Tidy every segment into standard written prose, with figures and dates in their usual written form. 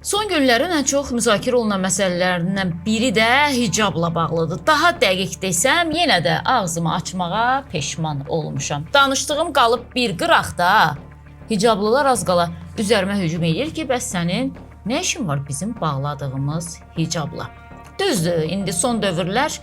Son günlərin ən çox müzakirə olunan məsələlərindən biri də hicabla bağlıdır. Daha dəqiq desəm, yenə də ağzımı açmağa peşman olmuşam. Danışdığım qalıb bir qıraqda, hicablılar az qala üzərimə hücum edir ki, bəs sənin nə işin var bizim bağladığımız hicabla? Düzdür, indi son dövrlər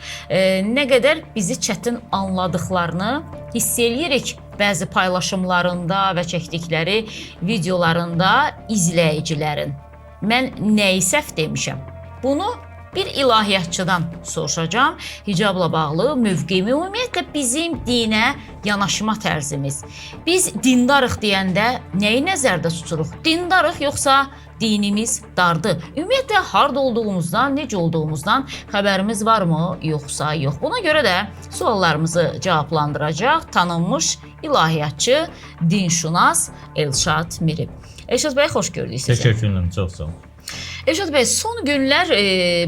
nə qədər bizi çətin anladıqlarını hiss eləyirik bəzi paylaşımlarında və çəkdikləri videolarında izləyicilərin. Mən nəyi səhv demişəm? Bunu bir ilahiyyatçıdan soruşacağam. Hicabla bağlı mövqeyimi, ümumiyyətlə bizim dinə yanaşma tərzimiz. Biz dindarıq deyəndə nəyi nəzərdə tuturuq? Dindarıq yoxsa dinimiz dardır? Ümumiyyətlə harda olduğumuzdan, necə olduğumuzdan xəbərimiz varmı, yoxsa yox? Buna görə də suallarımızı cavablandıracaq tanınmış ilahiyyatçı, dinşünas Elşad Miri. Elşad bəy, xoş gördük sizi. Təşəkkür edirəm, çox sağ olun. Elşad bəy, son günlər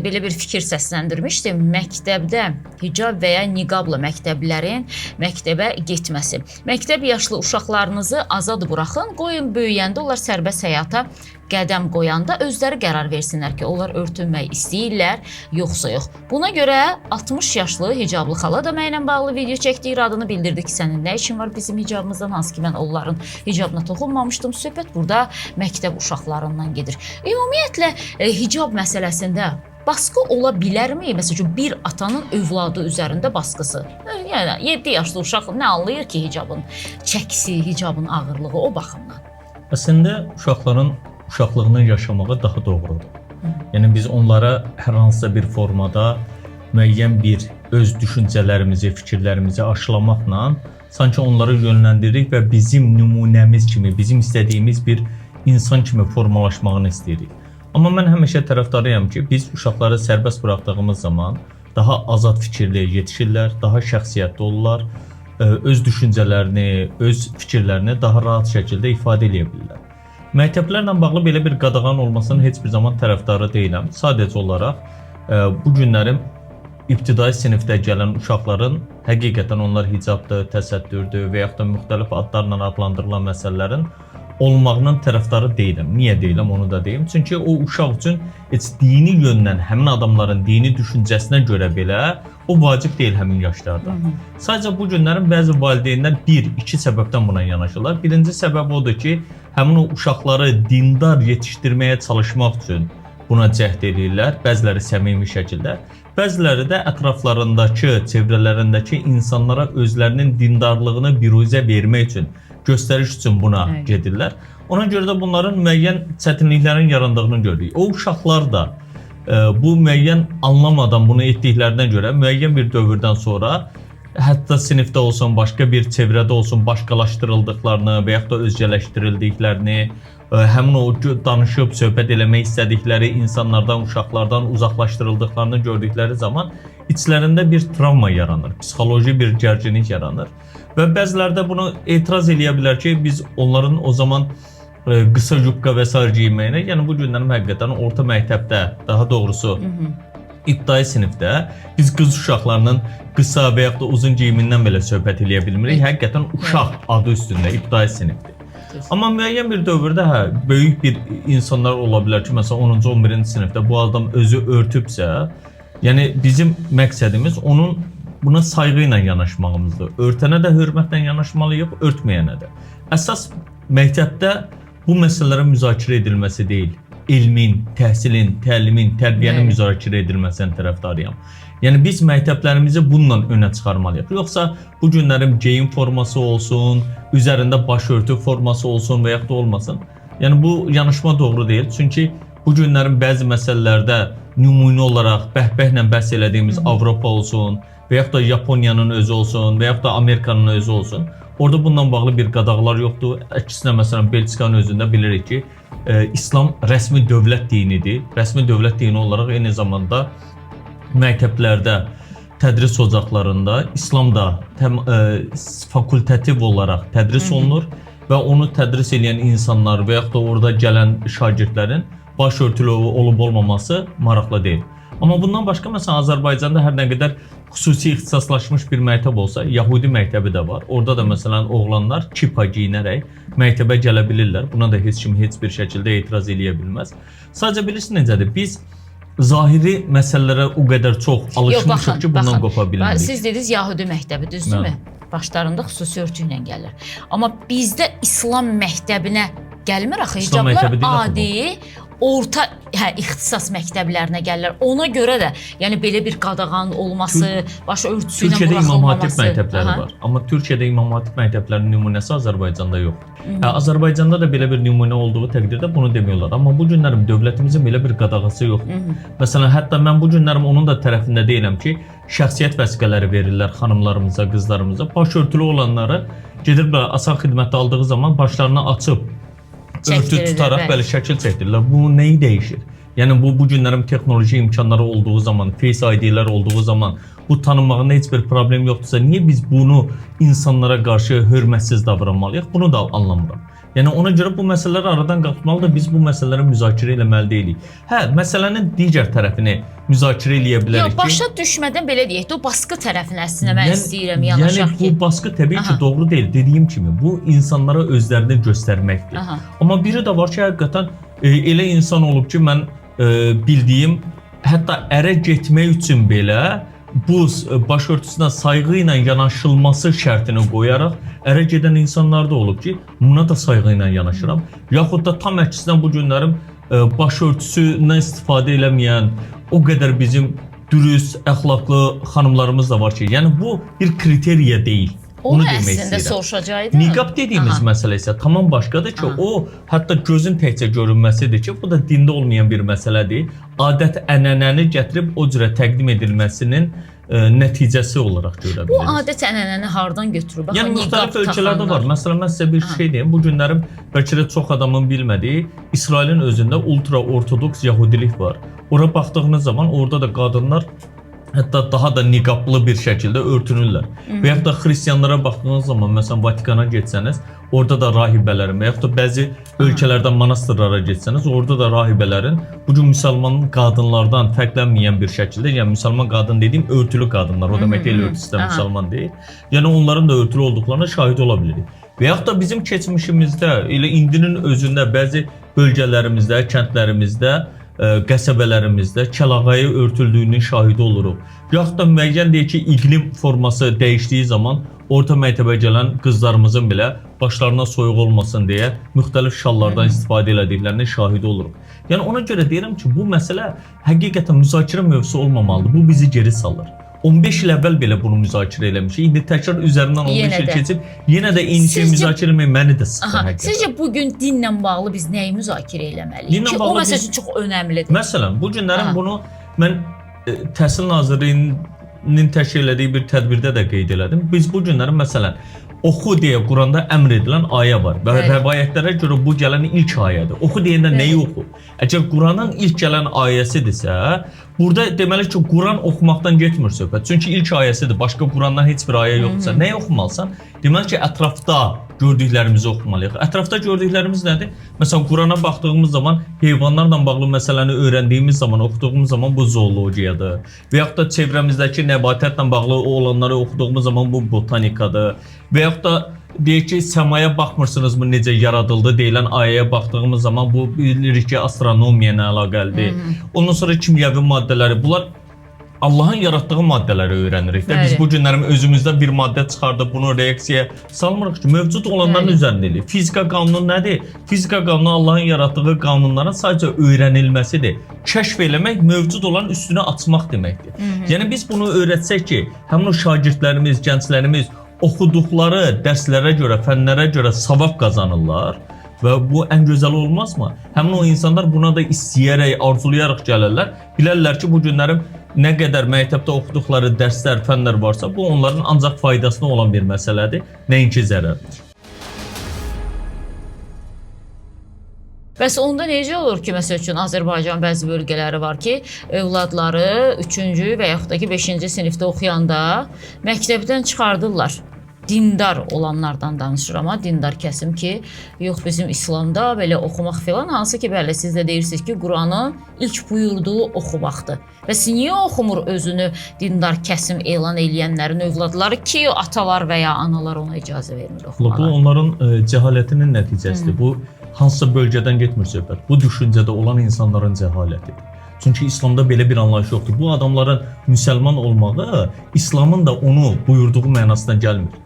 belə bir fikir səsləndirmişdi. Məktəbdə hicab və ya niqabla məktəblilərin məktəbə getməsi. Məktəb yaşlı uşaqlarınızı azad buraxın, qoyun böyüyəndə onlar sərbəst həyata qədəm qoyanda özləri qərar versinlər ki, onlar örtünmək istəyirlər, yoxsa yox. Buna görə 60 yaşlı hicablı xala da mənimlə bağlı video çəkdiyi adını bildirdi ki, sənin nə işin var bizim hicabımızdan, hansı ki mən onların hicabına toxunmamışdım. Söhbət burada məktəb uşaqlarından gedir. Ümumiyyətlə hicab məsələsində baskı ola bilərmi? Məsələn, bir atanın övladı üzərində baskısı. Yəni 7 yaşlı uşaq nə anlayır ki, hicabın çəkisi, hicabın ağırlığı o baxımdan? Əslində uşaqların uşaqlığını yaşamağı daha doğrudur. Yəni biz onlara hər hansısa bir formada müəyyən bir öz düşüncələrimizi, fikirlərimizi aşılamaqla sanki onları yönləndiririk və bizim nümunəmiz kimi, bizim istədiyimiz bir insan kimi formalaşmağını istəyirik. Amma mən həmişə tərəfdarıyam ki, biz uşaqları sərbəst buraxdığımız zaman daha azad fikirli yetişirlər, daha şəxsiyyətli olurlar, öz düşüncələrini, öz fikirlərini daha rahat şəkildə ifadə edə bilirlər. Məktəblərlə bağlı belə bir qadağan olmasının heç bir zaman tərəfdarı deyiləm. Sadəcə olaraq bu günlərin ibtidai sinifdə gələn uşaqların həqiqətən onlar hicabdır, təsəttürdür və yaxud da müxtəlif adlarla adlandırılan məsələlərin olmağının tərəfdarı deyiləm. Niyə deyiləm, onu da deyim. Çünki o uşaq üçün heç dini yöndən həmin adamların dini düşüncəsinə görə belə o vacib deyil həmin yaşlarda. Sadəcə bu günlərin bəzi valideynlər iki səbəbdən buna yanaşırlar. Birinci səbəb odur ki, həmin o uşaqları dindar yetişdirməyə çalışmaq üçün buna cəhd edirlər. Bəziləri səmimi şəkildə, bəziləri də ətraflarındakı, çevrələrindəki insanlara özlərinin dindarlığını biruzə vermək üçün, göstəriş üçün buna gedirlər. Ona görə də bunların müəyyən çətinliklərin yarandığını görürük. O uşaqlar da bu müəyyən anlamadan bunu etdiklərinə görə müəyyən bir dövrdən sonra hətta sinifdə olsun, başqa bir çevrədə olsun, başqalaşdırıldıqlarını və yaxud da özgələşdirildiklərini, həmin o danışıb, söhbət eləmək istədikləri insanlardan, uşaqlardan uzaqlaşdırıldıqlarını gördükləri zaman içlərində bir travma yaranır, psixoloji bir gərginlik yaranır. Və bəziləri də bunu etiraz eləyə bilər ki, biz onların o zaman qısa yubka və s. giyməyinə, yəni bu günlərim həqiqətən orta məktəbdə, daha doğrusu ibtidai sinifdə biz qız uşaqlarının qısa və yaxud da uzun geyimindən belə söhbət eləyə bilmirik. Həqiqətən uşaq adı üstündə ibtidai sinifdir. Amma müəyyən bir dövrdə böyük bir insanlar ola bilər ki, məsələn 10-cu, 11-ci sinifdə bu adam özü örtübsə, yəni bizim məqsədimiz onun buna sayğı ilə yanaşmağımızdır. Örtənə də hörmətlə yanaşmalıyıq, örtməyənə də. Əsas məktəbdə bu məsələlərin müzakirə edilməsi deyil, elmin, təhsilin, təlimin, tərbiyənin müzakirə edilməsinin tərəfdarıyam. Yəni biz məktəblərimizi bununla önə çıxarmalıyıq. Yoxsa bu günlərin geyim forması olsun, üzərində başörtü forması olsun və yaxud da olmasın. Yəni bu yanaşma doğru deyil. Çünki bu günlərin bəzi məsələlərdə nümunə olaraq bəhbəhlə bəhs elədiyimiz Avropa olsun və yaxud da Yaponiyanın özü olsun və yaxud da Amerikanın özü olsun. Orada bundan bağlı bir qadağalar yoxdur. Əksinə, məsələn, Belçikanın özündə bilirik ki, İslam rəsmi dövlət dinidir. Rəsmi dövlət dini olaraq eyni zamanda məktəblərdə, tədris ocaqlarında İslam da fakultativ olaraq tədris olunur və onu tədris edən insanlar və yaxud da orada gələn şagirdlərin başörtülü olub-olmaması maraqlı deyil. Amma bundan başqa məsələn Azərbaycanda hər nə qədər xüsusi ixtisaslaşmış bir məktəb olsa, Yahudi məktəbi də var. Orada da məsələn oğlanlar kipa geyinərək məktəbə gələ bilirlər. Buna da heç kim heç bir şəkildə etiraz eləyə bilməz. Sadəcə bilirsiniz necədir? Biz zahiri məsələlərə o qədər çox alışmışıq ki, bundan qopa bilmirik. Siz dediniz Yahudi məktəbi, düzdürmü? Başlarında xüsusi örtü ilə gəlirlər. Amma bizdə İslam məktəbinə gəlmir axı. Hicablar adi, orta ixtisas məktəblərinə gəlirlər. Ona görə də, yəni belə bir qadağanın olması, baş örtüsü ilə Türkiyədə İmam Hatip buraxılmaması. məktəbləri var. Amma Türkiyədə İmam Hatip məktəblərinin nümunəsi Azərbaycanda yoxdur. Azərbaycanda da belə bir nümunə olduğu təqdirdə bunu demiyorlar. Amma bu günlərim dövlətimizin belə bir qadağası yoxdur. Məsələn, hətta mən bu günlərim onun da tərəfində deyirəm ki, şəxsiyyət vəsiqələri verirlər xanımlarımıza, qızlarımıza. Başörtülü olanları gedirlər asan xidmətdə aldığı zaman başlarını açıb örtü tutaraq belə şəkil çəkdirirlər. Bu nəyi dəyişir? Yəni bu günlərin texnoloji imkanları olduğu zaman, Face ID-lər olduğu zaman bu tanınmağında heç bir problem yoxdursa, niyə biz bunu insanlara qarşı hörmətsiz davranmalıyıq? Bunu da anlamıram. Yəni ona görə bu məsələlər aradan qalxmalıdır. Biz bu məsələləri müzakirə etməli deyilik. Hə, məsələnin digər tərəfini müzakirə eləyə bilərik ki, başa düşmədən belə deyək də, o baskı tərəfinə əslində mən istəyirəm yanaşaq ki. Yəni bu baskı təbii ki, doğru deyil. Dediyim kimi, bu insanlara özlərini göstərməkdir. Amma biri də var ki, həqiqətən elə insan olub ki, mən bildiyim, hətta ərə getmək üçün belə bu başörtüsünə sayğı ilə yanaşılması şərtini qoyaraq ərə gedən insanlar da olub ki, buna da sayğı ilə yanaşıram. Yaxud da tam əksinə bu günlərim başörtüsündən istifadə eləməyən o qədər bizim dürüst, əxlaqlı xanımlarımız da var ki, yəni bu bir kriteriya deyil. Onu əslində soruşacaqdım. Niqab dediyimiz məsələ isə tamam başqadır ki, o hətta gözün təkcə görünməsidir ki, bu da dində olmayan bir məsələdir. Adət-ənənəni gətirib o cürə təqdim edilməsinin nəticəsi olaraq görə biliriz. Bu adət-ənənəni hardan götürüb? Yəni müxtəlif ölkələrdə var. Məsələn, mən sizə bir şey deyim. Bu günlərim bəlkə də çox adamın bilmədiyi İsrailin özündə ultra-ortodoks yahudilik var. Ora baxdığınız zaman orada da qadınlar hətta daha da niqablı bir şəkildə örtünürlər. Və yaxud da xristianlara baxdığınız zaman, məsələn, Vatikana getsəniz, orada da rahibələrin və yaxud da bəzi ölkələrdən monastırlara getsəniz, orada da rahibələrin bu gün müsəlman qadınlardan fərqlənməyən bir şəkildə, yəni müsəlman qadın dediyim örtülü qadınlar, o demək el örtüsü də müsəlman deyil. Yəni onların da örtülü olduqlarına şahid ola bilirik. Və yaxud da bizim keçmişimizdə, elə indinin özündə bəzi bölgələrimizdə, kəndlərimizdə qəsəbələrimizdə kəlağayı örtüldüyünün şahidi oluruq. Yaxud da müəyyən deyək ki, iqlim forması dəyişdiyi zaman orta məktəbə gələn qızlarımızın belə başlarına soyuq olmasın deyə müxtəlif şallardan istifadə elədiklərinin şahidi oluruq. Yəni ona görə deyirəm ki, bu məsələ həqiqətən müzakirə mövzusu olmamalıdır. Bu bizi geri salır. 15 il əvvəl belə bunu müzakirə eləmişik. İndi təkrar üzərindən 15 il keçib, yenə də eyni şey müzakirə etmək məni də sıxır həqiqətən. Sizcə bugün dinlə bağlı biz nəyi müzakirə eləməliyik ki, o məsəl üçün çox önəmlidir? Məsələn, bu günlərin bunu mən Təhsil Nazirliyinin təşkil elədiyi bir tədbirdə də qeyd elədim. Biz bu günlərin məsələn oxu deyə Quranda əmr edilən ayə var və rəvayətlərə görə bu gələn ilk ayədir. Oxu deyəndə nəyi oxu? Əgər Quranın ilk gələn ayəsidirsə, burada deməli ki, Quran oxumaqdan getmir söhbət. Çünki ilk ayəsidir, başqa Qurandan heç bir ayə yoxdursa, nəyi oxumalısan? Deməli ki, ətrafda gördüklərimizi oxumalıyıq. Ətrafda gördüklərimiz nədir? Məsələn, Qurana baxdığımız zaman, heyvanlarla bağlı məsələni öyrəndiyimiz zaman, oxuduğumuz zaman bu zoologiyadır. Və yaxud da çevrəmizdəki nəbatətlə bağlı olanları oxuduğumuz zaman bu botanikadır. Və yaxud da deyək ki, səmaya baxmırsınızmı necə yaradıldı deyilən ayəyə baxdığımız zaman bu bilirik ki, astronomiya ilə əlaqəlidir. Ondan sonra kimyəvi maddələri, bunlar Allahın yaratdığı maddələri öyrənirik də. Biz bu günlərim özümüzdən bir maddə çıxardıb bunu reaksiyaya salmırıq ki, mövcud olanların üzərində eləyir. Fizika qanunu nədir? Fizika qanunu Allahın yaratdığı qanunların sadəcə öyrənilməsidir. Kəşf eləmək, mövcud olan üstünü açmaq deməkdir. Yəni biz bunu öyrətsək ki, həmin o şagirdlərimiz, gənclərimiz oxuduqları dərslərə görə, fənlərə görə savab qazanırlar. Və bu ən gözəl olmazmı? Həmin o insanlar buna da istəyərək, arzulayaraq gəlirlər. Bilərlər ki, bu günlərim nə qədər məktəbdə oxuduqları dərslər, fənlər varsa, bu onların ancaq faydasına olan bir məsələdir, nəinki zərərdir. Bəs onda necə olur ki, məsəl üçün Azərbaycan bəzi bölgələri var ki, övladları 3-cü və yaxud da ki 5-ci sinifdə oxuyanda məktəbdən çıxardırlar. dindar olanlardan danışıram, dindar kəsim ki, yox bizim İslamda belə oxumaq filan, hansı ki bəli siz də deyirsiniz ki, Quranın ilk buyurduğu oxumaqdır. Bəs niyə oxumur özünü dindar kəsim elan edənlərin övladları ki, atalar və ya analar ona icazə vermir oxumağa? Bu onların cəhalətinin nəticəsidir. Bu hansısa bölgədən getmir söhbət. Bu düşüncədə olan insanların cəhalətidir. Çünki İslamda belə bir anlayış yoxdur. Bu adamların müsəlman olmağı İslamın da onu buyurduğu mənasına gəlmir.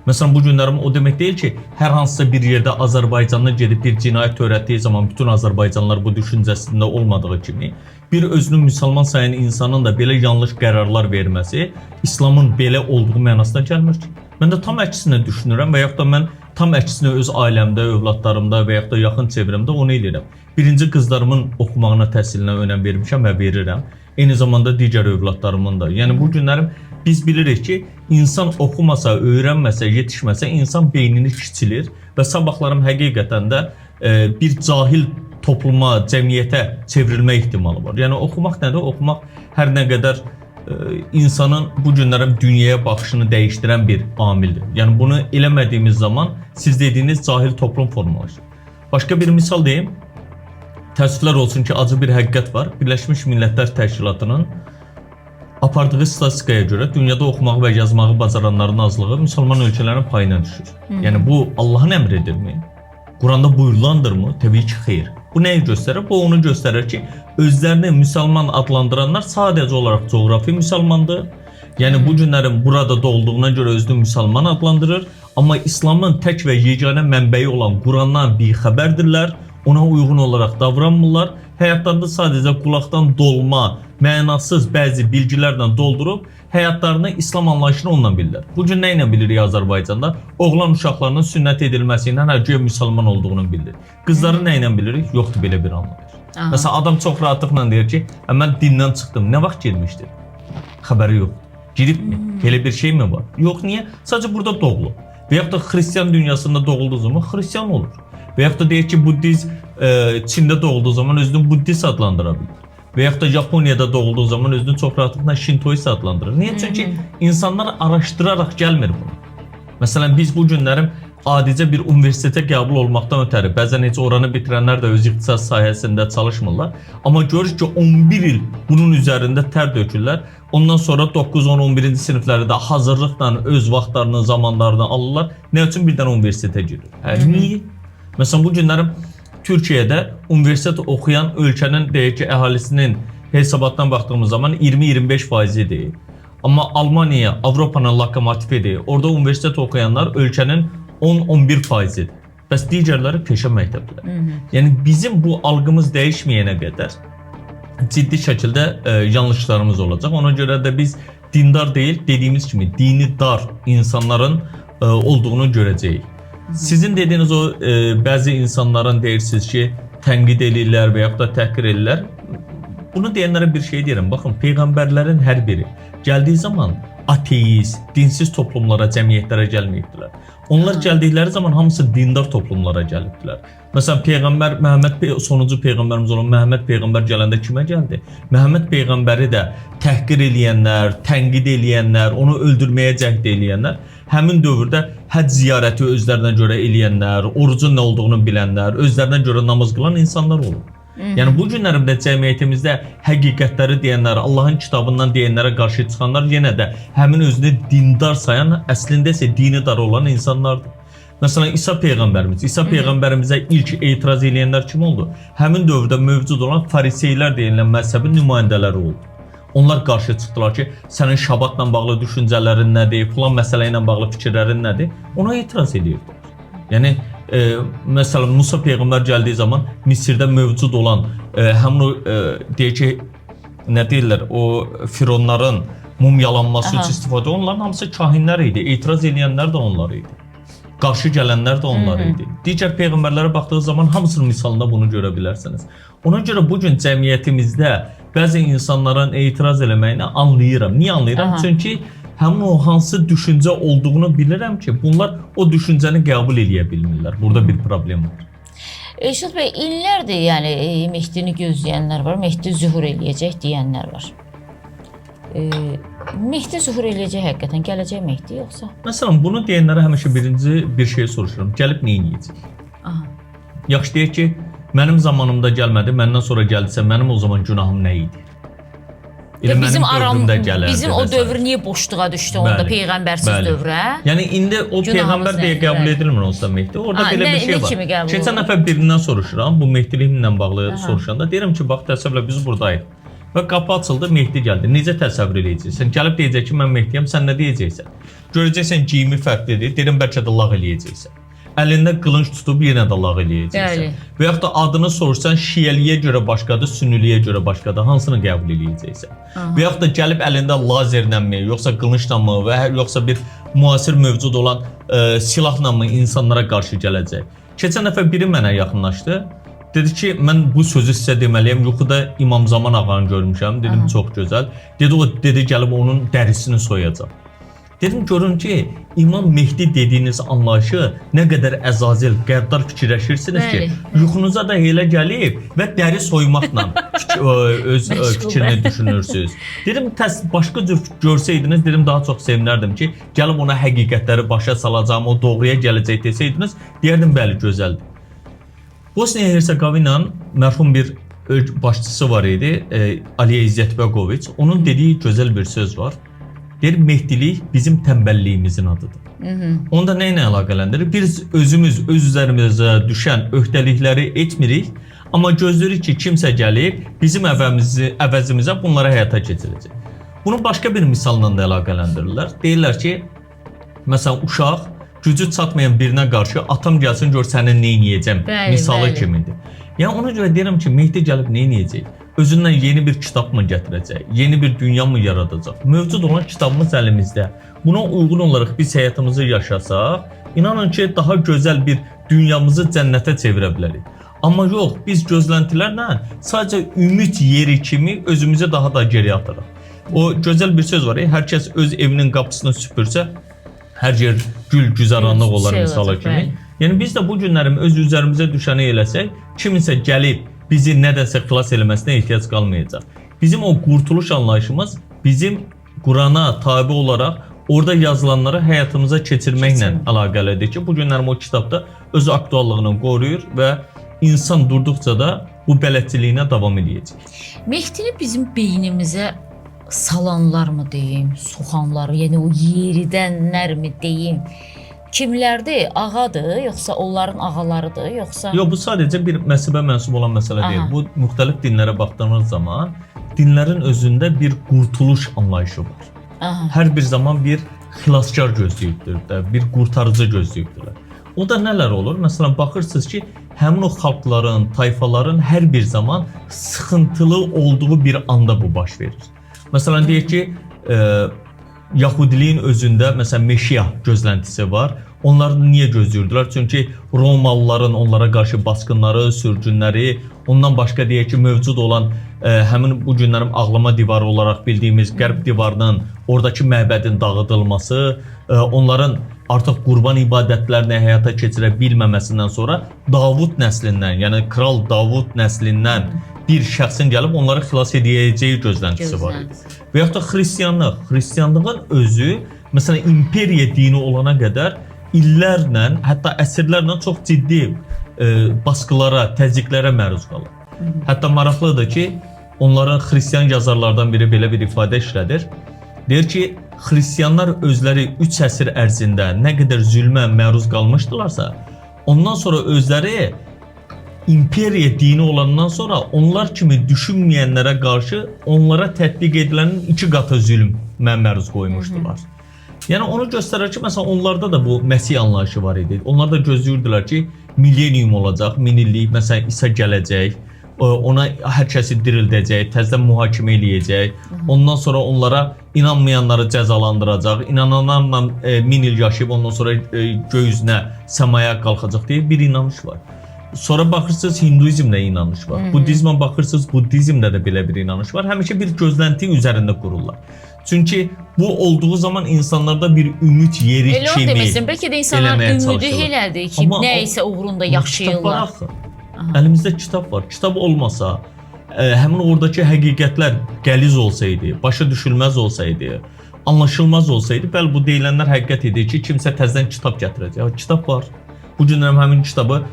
Məsələn, bu günlərim o demək deyil ki, hər hansısa bir yerdə Azərbaycanlı gedib bir cinayət törətdiyi zaman bütün Azərbaycanlılar bu düşüncəsində olmadığı kimi, bir özünü müsəlman sayan insanın da belə yanlış qərarlar verməsi İslamın belə olduğu mənasına gəlmir ki. Mən də tam əksinə düşünürəm və yaxud da mən tam əksinə öz ailəmdə, övladlarımda və yaxud da yaxın çevrəmdə onu edirəm. Birinci qızlarımın oxumağına, təhsilinə önəm vermişəm və verirəm. Eyni zamanda digər övladlarımın da. Yəni bu günlərim biz bilirik ki, insan oxumasa, öyrənməsə, yetişməsə insan beynini kiçilir və sabahlarım həqiqətən də bir cahil topluma, cəmiyyətə çevrilmə ehtimalı var. Yəni oxumaq nədir? Oxumaq hər nə qədər insanın bu günlərin dünyaya baxışını dəyişdirən bir amildir. Yəni bunu eləmədiyimiz zaman siz dediyiniz cahil toplum formalaşır. Başqa bir misal deyim. Təəssüflər olsun ki, acı bir həqiqət var. Birləşmiş Millətlər Təşkilatının apardığı statistikaya görə dünyada oxumağı və yazmağı bacaranların azlığı müsəlman ölkələrin payına düşür. Yəni bu Allahın əmridirmi? Quranda buyurulandırmı? Təbii ki, xeyr. Bu nəyi göstərir? Bu onu göstərir ki, özlərini müsəlman adlandıranlar sadəcə olaraq coğrafi müsəlmandır. Yəni bu günlərin burada doğulduğuna görə özünü müsəlman adlandırır, amma İslamın tək və yeganə mənbəyi olan Qurandan bixəbərdirlər. Ona uyğun olaraq davranmırlar. Həyatlarında sadəcə qulaqdan dolma, mənasız bəzi bilgilərlə doldurub həyatlarını İslam anlayışını ondan bilirlər. Bu gün nə ilə bilirik Azərbaycanda? Oğlan uşaqlarının sünnət edilməsi ilə hər gün müsəlman olduğunu bilirik. Qızları nə ilə bilirik? Yoxdur belə bir anlayış. Məsələn, adam çox rahatlıqla deyir ki, mən dindən çıxdım. Nə vaxt girmişdir? Xəbəri yoxdur. Giribmi? Belə bir şey mi var? Yox, niyə? Sadəcə burada doğulub. Və yaxud da xristian dünyasında doğulduğu zaman xristian olur. Və yaxud da deyək ki, Buddiz Çində doğulduğu zaman özünü Buddist adlandıra bilir. Və yaxud da Yaponiyada doğulduğu zaman özünü çox rahatlıqla Şintoist adlandırır. Niyə? Çünki insanlar araşdıraraq gəlmir bunu. Məsələn, biz bu günlərim adicə bir universitetə qəbul olmaqdan ötəri, bəzən heç oranı bitirənlər də öz ixtisas sahəsində çalışmırlar. Amma görürük ki, 11 il bunun üzərində tər dökürlər. Ondan sonra 9, 10, 11-ci siniflərdə hazırlıqla öz vaxtlarını, zamanlarını alırlar. Nə üçün birdən universitetə girir? Niyə? Məsələn, bu günlərim Türkiyədə universitet oxuyan ölkənin deyək ki, əhalisinin hesabatdan baxdığımız zaman 20-25%-dir. Amma Almaniya Avropanın lokomotividir. Orada universitet oxuyanlar ölkənin 10-11%-dir. Bəs digərləri peşə məktəbləri. Yəni bizim bu algımız dəyişməyənə qədər ciddi şəkildə yanlışlarımız olacaq. Ona görə də biz dindar deyil, dediyimiz kimi dini dar insanların olduğunu görəcəyik. Sizin dediyiniz o bəzi insanların deyirsiniz ki, tənqid eləyirlər və yaxud da təhqir eləyirlər. Bunu deyənlərə bir şey deyirəm. Baxın, peyğəmbərlərin hər biri gəldiyi zaman ateist, dinsiz toplumlara, cəmiyyətlərə gəlməyibdilər. Onlar gəldikləri zaman hamısı dindar toplumlara gəlibdilər. Məsələn, Peyğəmbər Məhəmməd sonuncu peyğəmbərimiz olan Məhəmməd peyğəmbər gələndə kimə gəldi? Məhəmməd peyğəmbəri də təhqir eləyənlər, tənqid eləyənlər, onu öldürməyə cəhd eləyənlər, həmin dövrdə həcc ziyarəti özlərinə görə eləyənlər, orucun nə olduğunu bilənlər, özlərinə görə namaz qılan insanlar olur. Yəni bu günlərimdə cəmiyyətimizdə həqiqətləri deyənlər, Allahın kitabından deyənlərə qarşı çıxanlar yenə də həmin özünü dindar sayan, əslində isə dini dar olan insanlardır. Məsələn, İsa peyğəmbərimizə ilk etiraz edənlər kim oldu? Həmin dövrdə mövcud olan fariseylər deyilən məzhəbin nümayəndələri oldu. Onlar qarşı çıxdılar ki, sənin şabatla bağlı düşüncələrin nədir, filan məsələ ilə bağlı fikirlərin nədir? Ona etiraz edirdilər. Yəni məsələn, Musa peyğəmbər gəldiyi zaman Misirdə mövcud olan həmin o deyək ki, nə deyirlər, o fironların mumyalanması üçün istifadə onların hamısı kahinlər idi. Etiraz edənlər də onlar idi. Qarşı gələnlər də onlar idi. Digər peyğəmbərlərə baxdığı zaman hamısının misalında bunu görə bilərsiniz. Ona görə bugün cəmiyyətimizdə bəzi insanların etiraz eləməyini anlayıram. Niyə anlayıram? Çünki həmin o hansı düşüncə olduğunu bilirəm ki, bunlar o düşüncəni qəbul edə bilmirlər. Burada bir problem var. Elşad bəy, illərdir yəni Mehdini gözləyənlər var, Mehdi zühur eləyəcək deyənlər var. Mehdi zühur eləyəcək həqiqətən, gələcək Mehdi yoxsa? Məsələn, bunu deyənlərə həmişə birinci bir şey soruşuram. Gəlib nə edəcək? Aha. Yaxşı deyək ki, mənim zamanımda gəlmədi, məndən sonra gəldisə, mənim o zaman günahım nə idi? Ya bizim gələrdi, bizim o dövr niyə boşluğa düşdü onda peyğəmbərsiz dövrə? Yəni indi o peyğəmbər deyə qəbul edilmir olsa Mehdi. Orada belə bir şey var. Keçən dəfə birindən soruşuram, bu Mehdiliklə bağlı soruşanda deyirəm ki, bax təsəvvürlə biz buradayıq. Və qapı açıldı, Mehdi gəldi. Necə təsəvvür edəcəksən? Gəlib deyəcək ki, mən Mehdiyəm, sən nə deyəcəksən? Görəcəksən geyimi fərqlidir, deyirəm bəlkə də lağ eləyəcəksən. Əlində qılınc tutub yenə də lağ eləyəcəksən. Və yaxud da adını soruşsan, şiəliyə görə başqadır, sünniliyə görə başqadır, hansını qəbul eləyəcəksən? Və yaxud da gəlib əlində lazerlənmi, yoxsa qılınclanmı və yoxsa bir müasir mövcud olan silahla mı insanlara qarşı gələcək? Keçən dəfə biri mənə yaxınlaşdı. Dedi ki, mən bu sözü sizə deməliyəm, yuxuda İmam Zaman ağanı görmüşəm. Dedim, çox gözəl. Dedi, o dedi gəlib onun dərisini soyacaq. Dedim, görün ki, İmam Mehdi dediyiniz anlayışı nə qədər əzazil, qəddar fikirləşirsiniz ki, yuxunuza da elə gəlib və dəri soymaqla öz fikrini düşünürsünüz. Dedim, başqa cür görsəydiniz, dedim, daha çox sevinərdim ki, gəlib ona həqiqətləri başa salacağım, o doğruya gələcək desəydiniz, deyərdim, bəli, gözəldir. Bosniya-Hersegovina mərhum bir başçısı var idi, Aliya İzzətbəgoviç. Onun dediyi gözəl bir söz var. Deyir, Mehdilik bizim tənbəlliyimizin adıdır. Onda nə ilə əlaqələndirir? Biz özümüz öz üzərimizə düşən öhdəlikləri etmirik, amma gözləyirik ki, kimsə gəlib bizim əvəzimizə bunları həyata keçirəcək. Bunu başqa bir misalla da əlaqələndirirlər. Deyirlər ki, məsələn, uşaq gücü çatmayan birinə qarşı atam gəlsin, gör sənin nə edəcəm misalı kimidir. Yəni ona görə deyirəm ki, Mehdi gəlib nə edəcək? Özündən yeni bir kitab mı gətirəcək? Yeni bir dünya mı yaradacaq? Mövcud olan kitabımız əlimizdə. Buna uyğun olaraq biz həyatımızı yaşasaq, inanın ki, daha gözəl bir dünyamızı cənnətə çevirə bilərik. Amma yox, biz gözləntilərlə sadəcə ümid yeri kimi özümüzü daha da geriyə atırıq. O gözəl bir söz var, hər kəs öz evinin qapısını süpürsə, hər yer gül güzaranlıq olar misalı kimi. Yəni biz də bu günlərim öz üzərimizə düşəni eləsək, kiminsə gəlib bizi nədənsə xilas eləməsinə ehtiyac qalmayacaq. Bizim o qurtuluş anlayışımız bizim Qurana tabi olaraq orada yazılanları həyatımıza keçirməklə əlaqəlidir ki, bu günlərim o kitabda öz aktuallığını qoruyur və insan durduqca da bu bələdçiliyinə davam edəcək. Mehdini bizim beynimizə salanlar mı deyim, soxanlar, yəni o yeridənlər mi deyim? Kimlərdir? Ağadır, yoxsa onların ağalarıdır, yoxsa? Yox, bu sadəcə bir məhzəbə mənsub olan məsələ deyil. Bu müxtəlif dinlərə baxdığınız zaman dinlərin özündə bir qurtuluş anlayışı var. Hər bir zaman bir xilaskar gözləyibdir, bir qurtarıcı gözləyibdirlər. O da nələr olur? Məsələn, baxırsınız ki, həmin o xalqların, tayfaların hər bir zaman sıxıntılı olduğu bir anda bu baş verir. Məsələn, deyək ki, Yahudiliyin özündə məsələn Meşiyah gözləntisi var. Onlar niyə gözləyirdilər? Çünki Romalıların onlara qarşı basqınları, sürgünləri, ondan başqa deyək ki, mövcud olan həmin bu günlərim ağlama divarı olaraq bildiyimiz Qərb divarının, oradakı məbədin dağıdılması, onların artıq qurban ibadətlərini həyata keçirə bilməməsindən sonra Davud nəslindən, yəni Kral Davud nəslindən bir şəxsin gəlib onları xilas edəcəyi gözləntisi var idi. Və yaxud da xristianlıq. Xristianlığın özü, məsələn, imperiya dini olana qədər illərlə, hətta əsrlərlə çox ciddi baskılara, təzyiqlərə məruz qalır. Hətta maraqlıdır ki, onların xristian yazarlardan biri belə bir ifadə işlədir. Deyir ki, xristianlar özləri 3 əsr ərzində nə qədər zülmə məruz qalmışdılarsa, ondan sonra özləri imperiya dini olandan sonra onlar kimi düşünməyənlərə qarşı onlara tətbiq edilənin 2 qatı zülmə məruz qoymuşdular. Yəni onu göstərir ki, məsələn, onlarda da bu Məsih anlayışı var idi. Onlar da gözləyirdilər ki, millenium olacaq, 1000 illik, məsələn, İsa gələcək, ona hər kəsi dirildəcək, təzədən mühakimə eləyəcək, ondan sonra onlara inanmayanları cəzalandıracaq, inananlarla 1000 il yaşayıb, ondan sonra göy üzünə, səmaya qalxacaq deyə bir inanış var. Sonra baxırsınız, Hinduizmdə inanış var. Buddizmə baxırsınız, Buddizmdə də belə bir inanış var. Həmişə bir gözlənti üzərində qururlar. Çünki bu olduğu zaman insanlarda bir ümid yeri kimi elə deməsin, bəlkə də insanlar ümidi elədir ki, nə isə uğrunda yaşayırlar. Əlimizdə kitab var. Kitab olmasa, həmin oradakı həqiqətlər qəliz olsaydı, başa düşülməz olsaydı, anlaşılmaz olsaydı, bəli bu deyilənlər həqiqət idi ki, kimsə təzədən kitab gətirəcək. Kitab var. Bu günlər həmin kitabı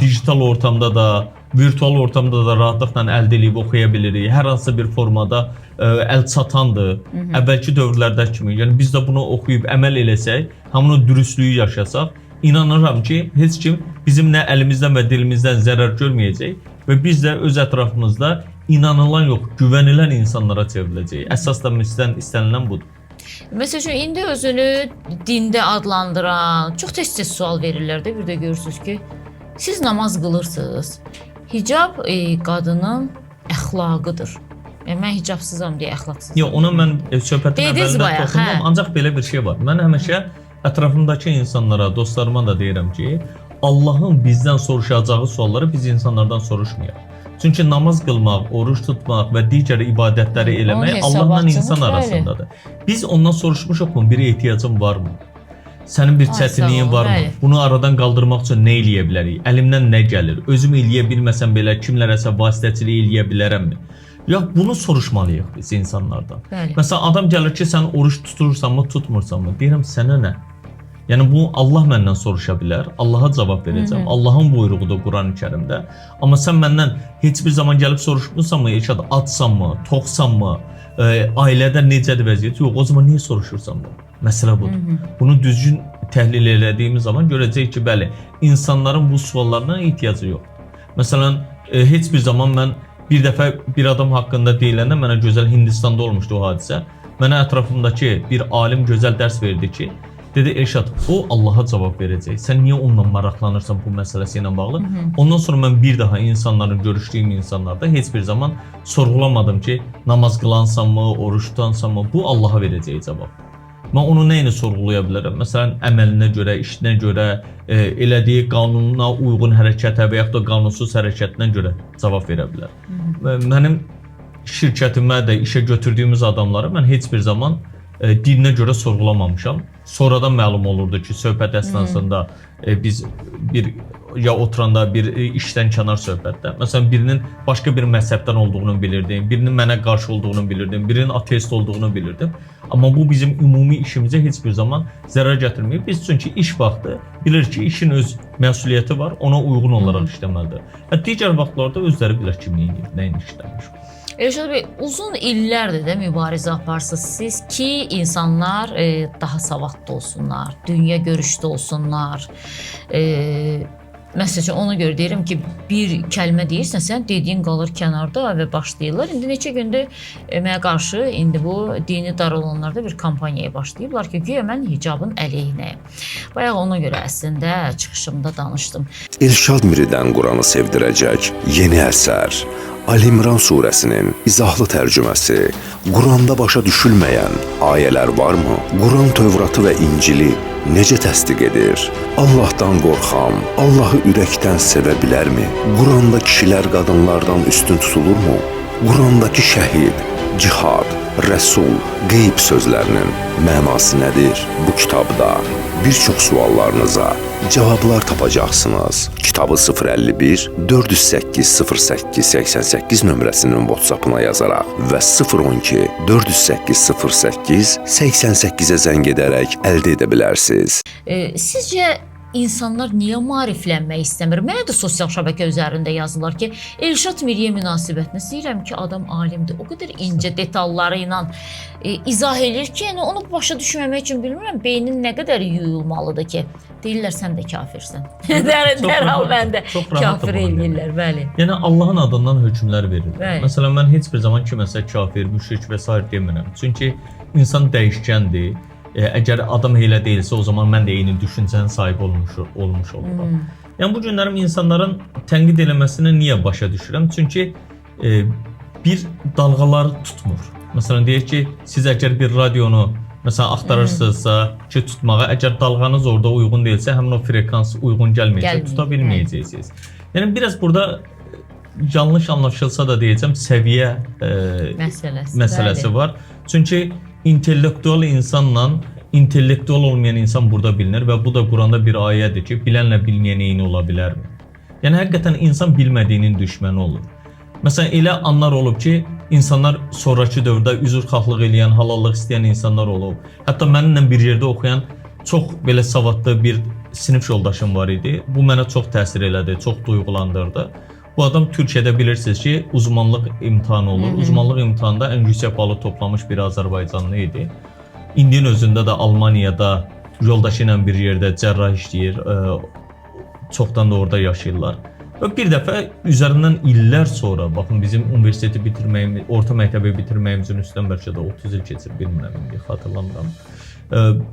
digital ortamda da, virtual ortamda da rahatlıqla əldə edib oxuya bilirik. Hər hansı bir formada əl çatandır. Əvvəlki dövrlərdə kimi. Yəni biz də bunu oxuyub əməl eləsək, həmin o dürüstlüyü yaşasaq, inanıram ki, heç kim bizim nə əlimizdən və dilimizdən zərər görməyəcək və biz də öz ətrafımızda inanılan yox, güvənilən insanlara çevriləcək. Əsas da bizdən istənilən budur. Məsələn, indi özünü dində adlandıran, çox tez-tez sual verirlər də, bir də görürsünüz ki, siz namaz qılırsınız. Hicab qadının əxlaqıdır. Mən hicabsızam deyə əxlaqsızam. Yox, ona mən söhbətin əvvəlində toxundum, ancaq belə bir şey var. Mən həmişə ətrafımdakı insanlara, dostlarıma da deyirəm ki, Allahın bizdən soruşacağı sualları biz insanlardan soruşmayaq. Çünki namaz qılmaq, oruç tutmaq və digər ibadətləri eləmək Allahla insan arasındadır. Biz ondan soruşmuşuq mu, bir ehtiyacın varmı? Sənin bir çətinliyin varmı? Bunu aradan qaldırmaq üçün nə eləyə bilərik? Əlimdən nə gəlir? Özüm eləyə bilməsəm belə kimlərəsə vasitəçilik eləyə bilərəmmi? Ya bunu soruşmalıyıq biz insanlardan. Məsələn, adam gəlir ki, sən oruç tutursanmı, tutmursanmı? Deyirəm, sənə nə? Yəni bu Allah məndən soruşa bilər, Allaha cavab verəcəm. Allahın buyruğudur Qurani-Kərimdə. Amma sən məndən heç bir zaman gəlib soruşmursanmı, Elşad, acsanmı, toxsanmı, ailədə necədir vəziyyət? Yox, o zaman niyə soruşursan bu? Məsələ budur. Bunu düzgün təhlil elədiyimiz zaman görəcəyik ki, bəli, insanların bu suallarına ehtiyacı yoxdur. Məsələn, heç bir zaman mən bir dəfə bir adam haqqında deyiləndə mənə gözəl Hindistanda olmuşdu o hadisə. Mənə ətrafımdakı bir alim gözəl dərs verdi ki, dedi, Elşad, o Allaha cavab verəcək. Sən niyə onunla maraqlanırsan bu məsələsi ilə bağlı? Ondan sonra mən bir daha insanların, görüşdüyüm insanlarda heç bir zaman sorğulamadım ki, namaz qılansanmı, oruç tutansanmı, bu Allaha verəcək cavab. Mən onu nə ilə sorğulaya bilərəm? Məsələn, əməlinə görə, işinə görə, elədiyi qanununa uyğun hərəkətə və yaxud da qanunsuz hərəkətinə görə cavab verə bilər. Mənim şirkətimə də işə götürdüyümüz adamları mən heç bir zaman dininə görə sorğulamamışam. Sonradan məlum olurdu ki, söhbət əsnasında biz ya oturanda bir işdən kənar söhbətdə, məsələn, birinin başqa bir məzhəbdən olduğunu bilirdim, birinin mənə qarşı olduğunu bilirdim, birinin ateist olduğunu bilirdim. Amma bu bizim ümumi işimizə heç bir zaman zərər gətirməyib. Biz çünki iş vaxtı bilir ki, işin öz məsuliyyəti var, ona uyğun olaraq işləməlidir. Digər vaxtlarda özləri bilər ki, nəyin işləmiş. Elşad bəy, uzun illərdir də mübarizə aparsınız siz ki, insanlar daha savadlı olsunlar, dünya görüşdə olsunlar. Məsələn, ona görə deyirəm ki, bir kəlmə deyirsən, sən dediyin qalır kənarda və başlayırlar. İndi neçə gündür mənə qarşı indi bu dini dar olanlarda bir kampaniyaya başlayıblar ki, güya mən hicabın əleyhinəyəm. Bayaq ona görə əslində çıxışımda danışdım. Elşad Miridən Quranı sevdirəcək yeni əsər. Ali İmran surəsinin izahlı tərcüməsi. Quranda başa düşülməyən ayələr varmı? Quran Tövratı və İncili necə təsdiq edir? Allahdan qorxan, Allahı ürəkdən sevə bilərmi? Quranda kişilər qadınlardan üstün tutulurmu? Qurandakı şəhid, cihad, rəsul, qeyb sözlərinin mənası nədir? Bu kitabda bir çox suallarınıza cavablar tapacaqsınız. Kitabı 051 408 08 88 nömrəsinin WhatsApp-ına yazaraq və 012 408 08 88-ə zəng edərək əldə edə bilərsiniz. Sizcə İnsanlar niyə maariflənmək istəmir? Mənə də sosial şəbəkə üzərində yazırlar ki, Elşad Miriyə münasibətini istəyirəm ki, adam alimdir. O qədər incə detalları ilə izah edir ki, yəni onu başa düşməmək üçün bilmirəm, beynin nə qədər yuyulmalıdır ki, deyirlər sən də kafirsən. Dərhal məndə kafir eləyirlər, bəli. Yəni Allahın adından hökmlər verirlər. Məsələn, mən heç bir zaman kiməsə kafir, müşrik və s. demirəm. Çünki insan dəyişkəndir. Əgər adam elə deyilsə, o zaman mən də eyni düşüncənin sahibi olmuş oluram. Yəni bu günlərim insanların tənqid eləməsini niyə başa düşürəm? Çünki bir dalğaları tutmur. Məsələn, deyək ki, siz əgər bir radionu məsələn axtarırsınızsa ki, tutmağa, əgər dalğanız orada uyğun deyilsə, həmin o frekans uyğun gəlməyəcək, tuta bilməyəcəksiniz. Yəni biraz burada yanlış anlaşılsa da deyəcəm, səviyyə məsələsi var. Çünki intellektual insanla intellektual olmayan insan burada bilinir və bu da Quranda bir ayədir ki, bilənlə bilməyən eyni ola bilərmi? Yəni həqiqətən insan bilmədiyinin düşməni olur. Məsələn, elə anlar olub ki, insanlar sonrakı dövrdə üzrxahlıq eləyən, halallıq istəyən insanlar olub. Hətta mənimlə bir yerdə oxuyan çox belə savadlı bir sinif yoldaşım var idi. Bu mənə çox təsir elədi, çox duyğulandırdı. Bu adam Türkiyədə bilirsiniz ki, uzmanlıq imtahanı olur. Uzmanlıq imtahanında ən yüksək balı toplamış bir Azərbaycanlı idi. İndinin özündə də Almaniyada yoldaşı ilə bir yerdə cərrah işləyir. Çoxdan da orada yaşayırlar. Və bir dəfə üzərindən illər sonra, baxın bizim universiteti bitirməyimiz, orta məktəbi bitirməyimizin üstündən bəlkə də 30 il keçir, bilmirəm indi xatırlamıram.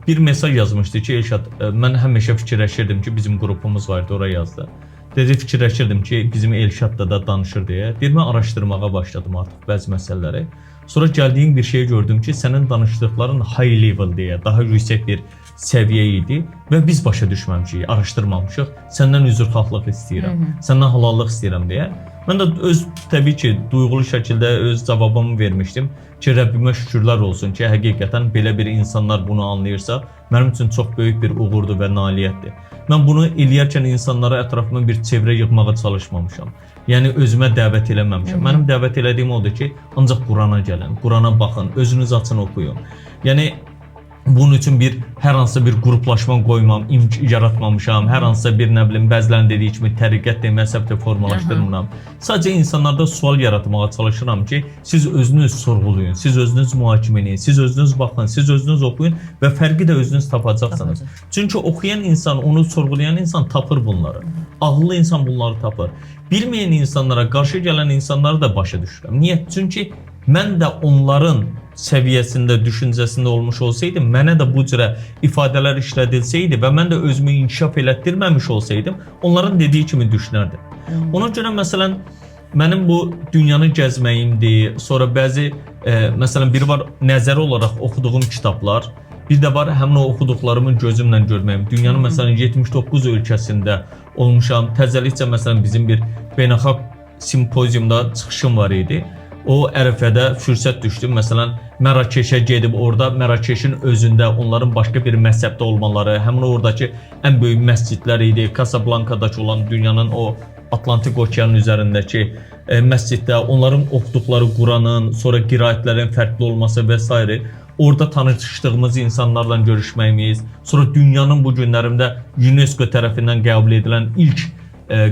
Bir mesaj yazmışdı ki, Elşad, mən həmişə fikirləşirdim ki, bizim qrupumuz vardı, oraya yazdı. Dedi, fikirləşirdim ki, bizim Elşadla da danışır deyə. Deyir, mən araşdırmağa başladım artıq bəzi məsələləri. Sonra gəldiyim bir şeyi gördüm ki, sənin danışdıqların high level deyə, daha yüksək bir səviyyə idi və biz başa düşməmişik, araşdırmamışıq. Səndən üzrxahlıq istəyirəm, səndən halallıq istəyirəm deyə. Mən də öz təbii ki, duyğulu şəkildə öz cavabımı vermişdim ki, Rəbbimə şükürlər olsun ki, həqiqətən belə bir insanlar bunu anlayırsa, mənim üçün çox böyük bir uğurdur və nailiyyətdir. Mən bunu eləyərkən insanlara ətrafıma bir çevrə yığmağa çalışmamışam. Yəni özümə dəvət eləməmişəm. Mənim dəvət elədiyim odur ki, ancaq Qurana gəlin, Qurana baxın, özünüz açın oxuyun. Yəni bunun üçün hər hansısa bir qruplaşma yaratmamışam, hər hansısa bir nə bilim bəzilərin dediyi kimi təriqət deyə məzhəbdə formalaşdırmıram. Sadəcə insanlarda sual yaratmağa çalışıram ki, siz özünüz sorğulayın, siz özünüz mühakimə edin, siz özünüz baxın, siz özünüz oxuyun və fərqi də özünüz tapacaqsınız. Çünki oxuyan insan, onu sorğulayan insan tapır bunları. Ağıllı insan bunları tapır. Bilməyən insanlara, qarşı gələn insanları da başa düşürəm. Niyə? Çünki mən də onların səviyyəsində, düşüncəsində olmuş olsaydım, mənə də bu cürə ifadələr işlədilsəydi və mən də özümü inkişaf elətdirməmiş olsaydım, onların dediyi kimi düşünərdim. Ona görə məsələn, mənim bu dünyanı gəzməyimdir, sonra bəzi, məsələn, biri var nəzəri olaraq oxuduğum kitablar, bir də var həmin o oxuduqlarımın gözümlə görməyim. Dünyanın məsələn 79 ölkəsində olmuşam, təzəlikcə məsələn bizim bir beynəlxalq simpoziumda çıxışım var idi. O ərəfədə fürsət düşdü. Məsələn, Mərakeşə gedib orada Mərakeşin özündə onların başqa bir məzhəbdə olmaları, həmin oradakı ən böyük məscidlər idi. Casablanca'dakı olan dünyanın o Atlantik okeanın üzərindəki məsciddə onların oxuduqları Quranın, sonra qiraətlərin fərqli olması və s. Orada tanışdığımız insanlarla görüşməyimiz, sonra dünyanın bu günlərində UNESCO tərəfindən qəbul edilən ilk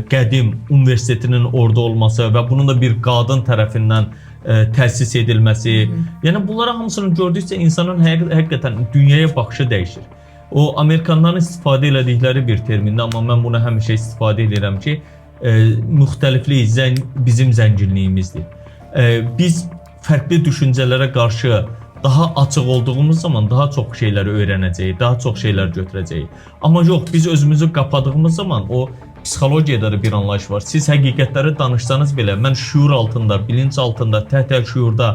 qədim universitetinin orada olması və bunun da bir qadın tərəfindən təsis edilməsi. Yəni bunlara hamısını gördükcə insanın həqiqətən dünyaya baxışı dəyişir. O Amerikanların istifadə elədikləri bir termindir, amma mən buna həmişə istifadə edirəm ki, müxtəliflik bizim zənginliyimizdir. Biz fərqli düşüncələrə qarşı daha açıq olduğumuz zaman daha çox şeyləri öyrənəcəyik, daha çox şeylər götürəcəyik. Amma yox, biz özümüzü qapadığımız zaman o psixologiyada da bir anlayış var. Siz həqiqətləri danışsanız belə, mən şuur altında, bilinç altında, təhtil şuurda,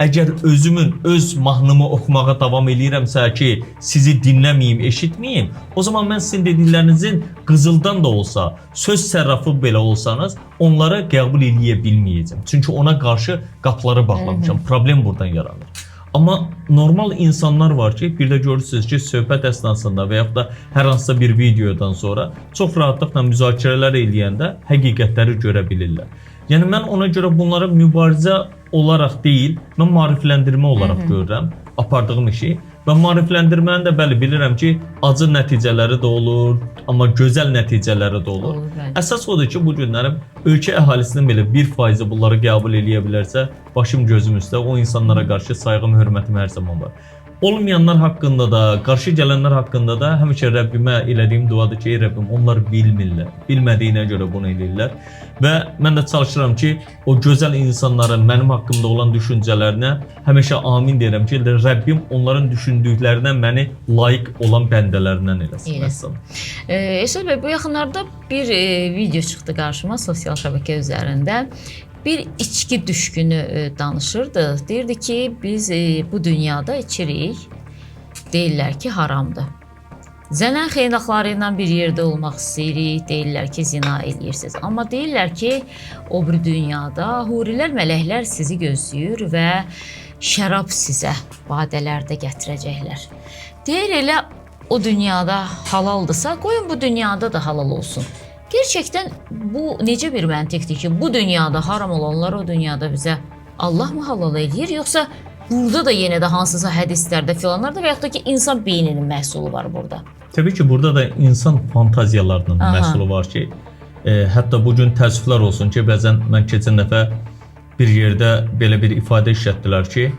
əgər özümün öz mahnımı oxumağa davam edirəmsə ki, sizi dinləməyim, eşitməyim, o zaman mən sizin dediklərinizin qızıldan da olsa, söz sərrafı belə olsanız, onları qəbul edə bilməyəcəm. Çünki ona qarşı qapıları bağlamışam. Problem buradan yaranır. Amma normal insanlar var ki, bir də görürsünüz ki, söhbət əsnasında və yaxud da hər hansısa bir videodan sonra çox rahatlıqla müzakirələr eləyəndə həqiqətləri görə bilirlər. Yəni mən ona görə bunları mübarizə olaraq deyil, mən maarifləndirmə olaraq görürəm apardığım işi. Və maarifləndirmənin də bəli bilirəm ki, acı nəticələri də olur, amma gözəl nəticələri də olur. Əsas odur ki, bu günlərim ölkə əhalisinin belə 1% bunları qəbul eləyə bilərsə, başım gözüm üstə, o insanlara qarşı sayğım, hörmətim hər zaman var. Olmayanlar haqqında da, qarşı gələnlər haqqında da həmişə Rəbbimə elədiyim duadır ki, ey Rəbbim, onlar bilmirlər, bilmədiyinə görə bunu eləyirlər. Və mən də çalışıram ki, o gözəl insanların mənim haqqımda olan düşüncələrinə həmişə amin deyirəm ki, Rəbbim onların düşündüklərinə məni layiq olan bəndələrindən eləsin. Elşad bəy, bu yaxınlarda bir video çıxdı qarşıma sosial şəbəkə üzərində. Bir içki düşkünü danışırdı. Deyirdi ki, biz bu dünyada içirik. Deyirlər ki, haramdır. Zənən xeynaqları ilə bir yerdə olmaq istəyirik. Deyirlər ki, zina eləyirsiniz. Amma deyirlər ki, o bir dünyada hurilər, mələklər sizi gözləyir və şərab sizə vadələrdə gətirəcəklər. Deyir elə o dünyada halaldırsa, qoyun bu dünyada da halal olsun. Gerçəkdən bu necə bir məntiqdir ki, bu dünyada haram olanlar o dünyada bizə Allah mı halal eləyir, yoxsa burada da yenə də hansısa hədislərdə filanlarda və yaxud da ki, insan beyninin məhsulu var burada? Təbii ki, burada da insan fantaziyalarının məhsulu var ki, hətta bu gün təəssüflər olsun ki, bəzən mən keçən dəfə bir yerdə belə bir ifadə işlətdilər ki,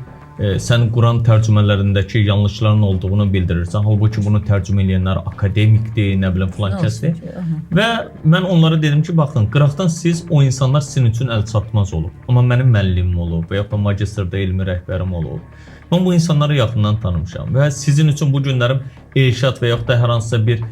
sən Quran tərcümələrindəki yanlışların olduğunu bildirirsən. Halbuki bunu tərcümə edənlər akademikdir, nə bilim filan kəsdir. Və mən onlara dedim ki, baxın, qıraqdan siz o insanlar sizin üçün əl çatmaz olub. Amma mənim müəllimim olub və ya da magistrda elmi rəhbərim olub. Mən bu insanları yaxından tanımışam və sizin üçün bu günlərim Elşad və yaxud da hər hansısa bir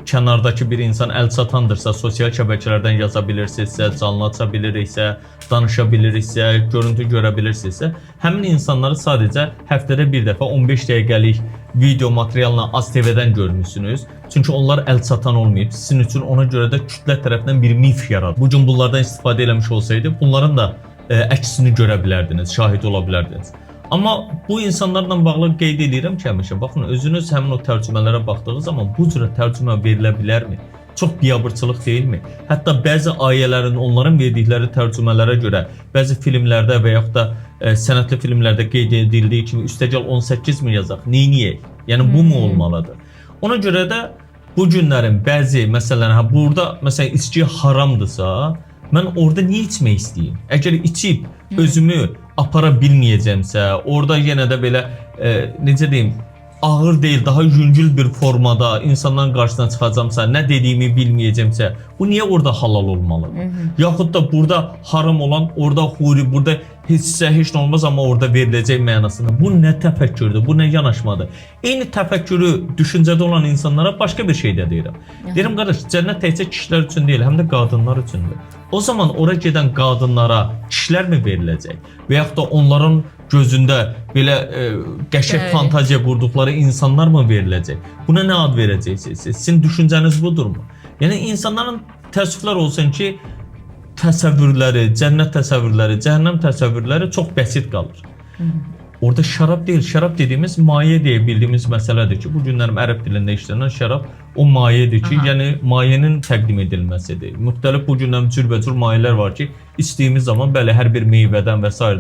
kənardakı bir insan əl çatandırsa, sosial şəbəkələrdən yaza bilirsinizsə, canlı aça biliriksə, danışa biliriksə, görüntü görə bilirsinizsə, həmin insanları sadəcə həftədə bir dəfə 15 dəqiqəlik video materialına AZTV-dən görmüsünüz. Çünki onlar əl çatan olmayıb. Sizin üçün ona görə də kütlə tərəfindən bir mif yaradı. Bu gün bunlardan istifadə eləmiş olsaydı, bunların da əksini görə bilərdiniz, şahid ola bilərdiniz. Amma bu insanlarla bağlı qeyd edirəm ki, həmişə baxın, özünüz həmin o tərcümələrə baxdığınız zaman bu cürə tərcümə verilə bilərmi? Çox biabırçılıq deyilmi? Hətta bəzi ayələrin onların verdikləri tərcümələrə görə bəzi filmlərdə və yaxud da sənətli filmlərdə qeyd edildiyi kimi üstəgəl 18 min yazaq. Neyniyək? Yəni bu mu olmalıdır? Ona görə də bu günlərin bəzi məsələlər, burada məsələn içki haramdırsa, mən orada niyə içmək istəyim? Əgər içib özümü apara bilməyəcəmsə, orada yenə də belə necə deyim, ağır deyil, daha yüngül bir formada insanların qarşısına çıxacamsa, nə dediyimi bilməyəcəmsə, bu niyə orada halal olmalıdır? Yaxud da burada haram olan, orada huri, burada heç nə olmaz, amma orada veriləcək mənasında. Bu nə təfəkkürdür, bu nə yanaşmadır? Eyni təfəkkürü düşüncədə olan insanlara başqa bir şey də deyirəm. Deyirəm, qardaş, cənnət təkcə kişilər üçün deyil, həm də qadınlar üçündür. O zaman ora gedən qadınlara kişilər mi veriləcək? Və yaxud da onların gözündə belə qəşəng fantaziya qurduqları insanlar mı veriləcək? Buna nə ad verəcəksiniz? Sizin düşüncəniz budurmu? Yəni insanların təəssüflər olsun ki, təsəvvürləri, cənnət təsəvvürləri, cəhənnəm təsəvvürləri çox bəsit qalır. Orada şərab deyil, şərab dediyimiz maye deyə bildiyimiz məsələdir ki, bu günlərim ərəb dilində işlənən şərab o mayedir ki, yəni mayenin təqdim edilməsidir. Müxtəlif bu günlərim cürbəcür mayələr var ki, içdiyimiz zaman bəli hər bir meyvədən və s.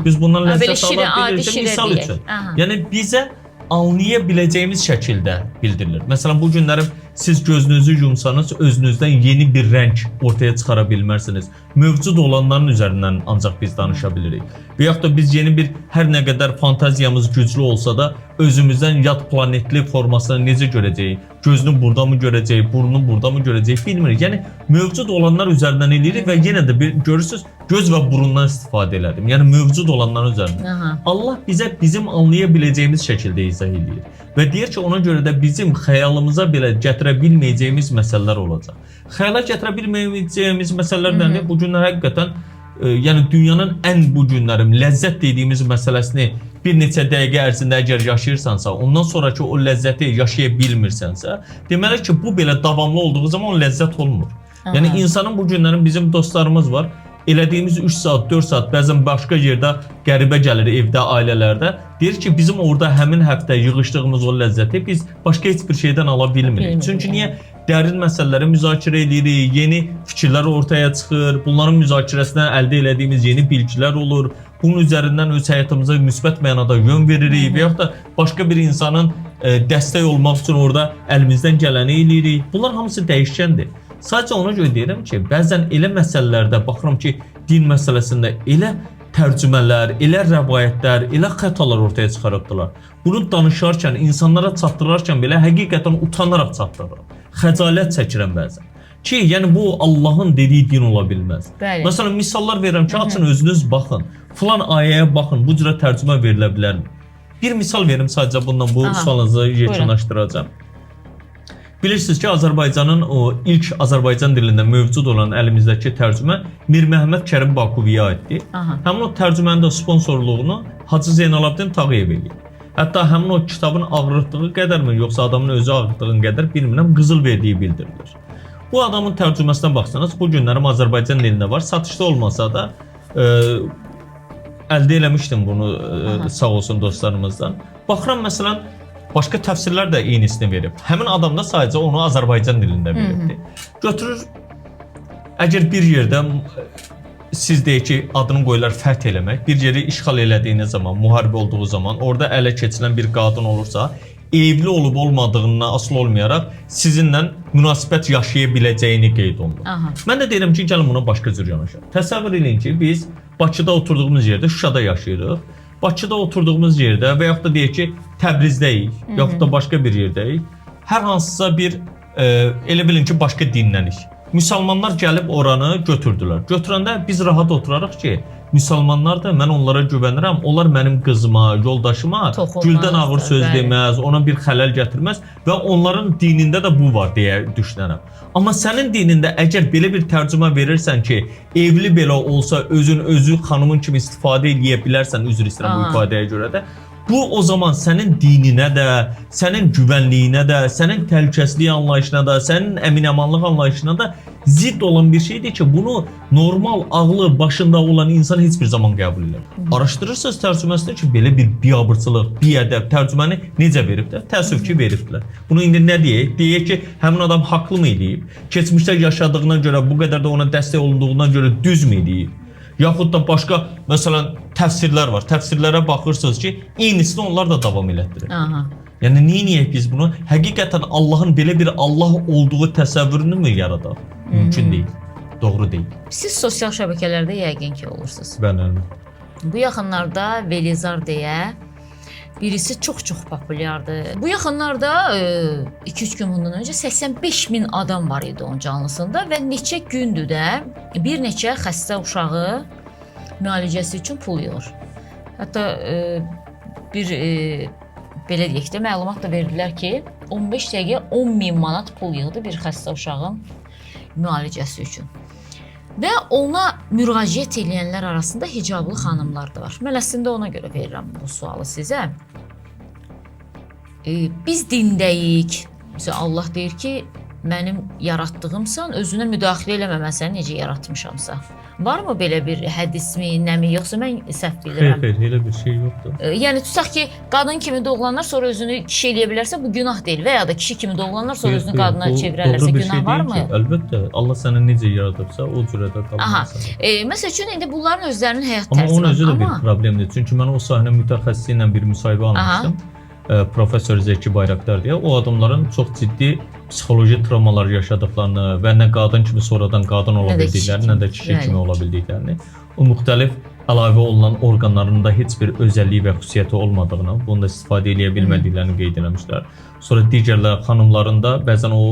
biz bundan ləzzət ala bilirik, misal üçün. Yəni bizə anlaya biləcəyimiz şəkildə bildirilir. Məsələn, bu günlərim siz gözünüzü yumsanız, özünüzdən yeni bir rəng ortaya çıxara bilmərsiniz. Mövcud olanların üzərindən ancaq biz danışa bilirik. Və yaxud da biz yeni bir, hər nə qədər fantaziyamız güclü olsa da, özümüzdən yad planetli formasını necə görəcəyik? Gözünü burada mı görəcəyik, burnunu burada mı görəcəyik bilmirik. Yəni, mövcud olanlar üzərindən eləyirik və yenə də görürsünüz, göz və burundan istifadə elədim. Yəni, mövcud olanlar üzərindən. Allah bizə bizim anlaya biləcəyimiz şəkildə izah edir. Və deyir ki, ona görə də bizim xəyalımıza belə gətirə bilməyəcəyimiz məsələlər olacaq. Xəyala gətirə bilməyəcəyimiz məsələlər nədir? Bu günlər həqiqətən, yəni dünyanın ən bu günlərim ləzzət dediyimiz məsələsini bir neçə dəqiqə ərzində əgər yaşayırsansa, ondan sonraki o ləzzəti yaşaya bilmirsənsə, deməli ki, bu belə davamlı olduğu zaman o ləzzət olmur. Yəni insanın bu günlərin bizim dostlarımız var. Elədiyimiz 3 saat, 4 saat, bəzən başqa yerdə qəribə gəlir evdə, ailələrdə. Deyir ki, bizim orada həmin həftə yığışdığımız o ləzzəti biz başqa heç bir şeydən ala bilmirik. Çünki niyə? Dərin məsələləri müzakirə edirik, yeni fikirlər ortaya çıxır, bunların müzakirəsindən əldə elədiyimiz yeni bilgilər olur. Bunun üzərindən öz həyatımıza müsbət mənada yön veririk və yaxud da başqa bir insanın dəstək olmaq üçün orada əlimizdən gələni eləyirik. Bunlar hamısı dəyişkəndir. Sadəcə ona görə deyirəm ki, bəzən elə məsələlərdə baxıram ki, din məsələsində elə tərcümələr, elə rəvayətlər, elə xətalar ortaya çıxarıbdılar. Bunu danışarkən, insanlara çatdırarkən belə həqiqətən utanaraq çatdırıram. Xəcalət çəkirəm bəzən. Ki, yəni bu Allahın dediyi din ola bilməz. Məsələn, misallar verirəm ki, açın özünüz baxın. Filan ayəyə baxın, bu cürə tərcümə verilə bilərmi? Bir misal verim sadəcə bundan bu sualınızı yekunlaşdıracağım. Bilirsiniz ki, Azərbaycanın o ilk Azərbaycan dilində mövcud olan əlimizdəki tərcümə Mir Məhəmməd Kərim Bakuviyə aiddir. Həmin o tərcümənin də sponsorluğunu Hacı Zeynalabdin Tağıyev eləyir. Hətta həmin o kitabın ağrıtdığı qədərmi, yoxsa adamın özü ağrıtdığı qədər bilmirəm, qızıl verdiyi bildirilir. Bu adamın tərcüməsinə baxsanız, bu günlərim Azərbaycan dilində var. Satışda olmasa da əldə eləmişdim bunu sağ olsun dostlarımızdan. Baxıram məsələn, başqa təfsirlər də eynisini verib. Həmin adam da sadəcə onu Azərbaycan dilində veribdir. Götürür əgər bir yerdə siz deyək ki, adını qoyurlar fəth eləmək, bir yeri işğal elədiyiniz zaman, müharibə olduğu zaman, orada ələ keçirilən bir qadın olursa, evli olub olmadığından asılı olmayaraq sizinlə münasibət yaşaya biləcəyini qeyd olunur. Mən də deyirəm ki, gəlin buna başqa cür yanaşaq. Təsəvvür eləyin ki, biz Bakıda oturduğumuz yerdə Şuşada yaşayırıq. Bakıda oturduğumuz yerdə və yaxud da deyək ki, Təbrizdəyik, yaxud da başqa bir yerdəyik. Hər hansısa bir, elə bilin ki, başqa dinlənik. Müsəlmanlar gəlib oranı götürdülər. Götürəndə biz rahat oturarıq ki, müsəlmanlar da mən onlara güvənirəm. Onlar mənim qızıma, yoldaşıma güldən ağır söz deməz, ona bir xələl gətirməz və onların dinində də bu var deyə düşünərəm. Amma sənin dinində əgər belə bir tərcümə verirsən ki, evli belə olsa özü xanımın kimi istifadə edə bilərsən, üzr istəyirəm bu ifadəyə görə də, bu o zaman sənin dininə də, sənin güvənliyinə də, sənin təhlükəsizlik anlayışına da, sənin əmin-amanlıq anlayışına da zidd olan bir şeydir ki, bunu normal ağlı başında olan insan heç bir zaman qəbul edir. Araşdırırsınız tərcüməsində ki, belə bir biabırçılıq, biədəb tərcüməni necə veriblər? Təəssüf ki, veriblər. Bunu indi nə deyək? Deyək ki, həmin adam haqlı mı eləyib? Keçmişdə yaşadığına görə, bu qədər də ona dəstək olunduğuna görə düz mü eləyib? Yaxud da başqa, məsələn, təfsirlər var. Təfsirlərə baxırsınız ki, eynisini onlar da davam elətdirir. Yəni, neyək biz bunu? Həqiqətən Allahın belə bir Allah olduğu təsəvvürünü mü yaradaq? Mümkün deyil. Doğru deyil. Siz sosial şəbəkələrdə yəqin ki, olursunuz. Bəli. Bu yaxınlarda Velizar deyə birisi çox-çox populyardır. Bu yaxınlarda 2-3 gün bundan öncə 85.000 adam var idi onun canlısında və neçə gündür də bir neçə xəstə uşağı müalicəsi üçün pul yığır. Hətta bir belə deyək də məlumat da verdilər ki, 15 dəqiqə 10.000 manat pul yığdı bir xəstə uşağın müalicəsi üçün. Və ona müraciət edənlər arasında hicablı xanımlar da var. Mən əslində ona görə verirəm bu sualı sizə. Biz dindəyik. Mesela Allah deyir ki, mənim yaratdığımsan, özünə müdaxilə eləmə, mən səni necə yaratmışamsa. Varmı belə bir hədismi, nəmi, yoxsa mən səhv bilirəm? Xeyr, elə bir şey yoxdur. Yəni, tutaq ki, qadın kimi doğulanlar sonra özünü kişi eləyə bilərsə, bu günah deyil. Və ya da kişi kimi doğulanlar sonra özünü qadına çevirərlərsə, günah varmı? Əlbəttə, Allah səni necə yaradıbsa, o cürə də qalmalısan. Məsəl üçün, indi bunların özlərinin həyat tərzi var. Amma onun özü də bir problemdir. Çünki mən o sahnə mütəxəssisi ilə bir müsahibə almışdım. Profesör Zeki Bayraqdar deyə. O adamların çox ciddi psixoloji travmalar yaşadıqlarını və nə qadın kimi sonradan qadın ola bildiklərini, nə də kişi kimi ola bildiklərini, o müxtəlif əlavə olunan orqanlarında heç bir özəlliyi və xüsusiyyəti olmadığını, bunu da istifadə edə bilmədiklərini qeyd etmişlər. Sonra digərlər xanımların da bəzən o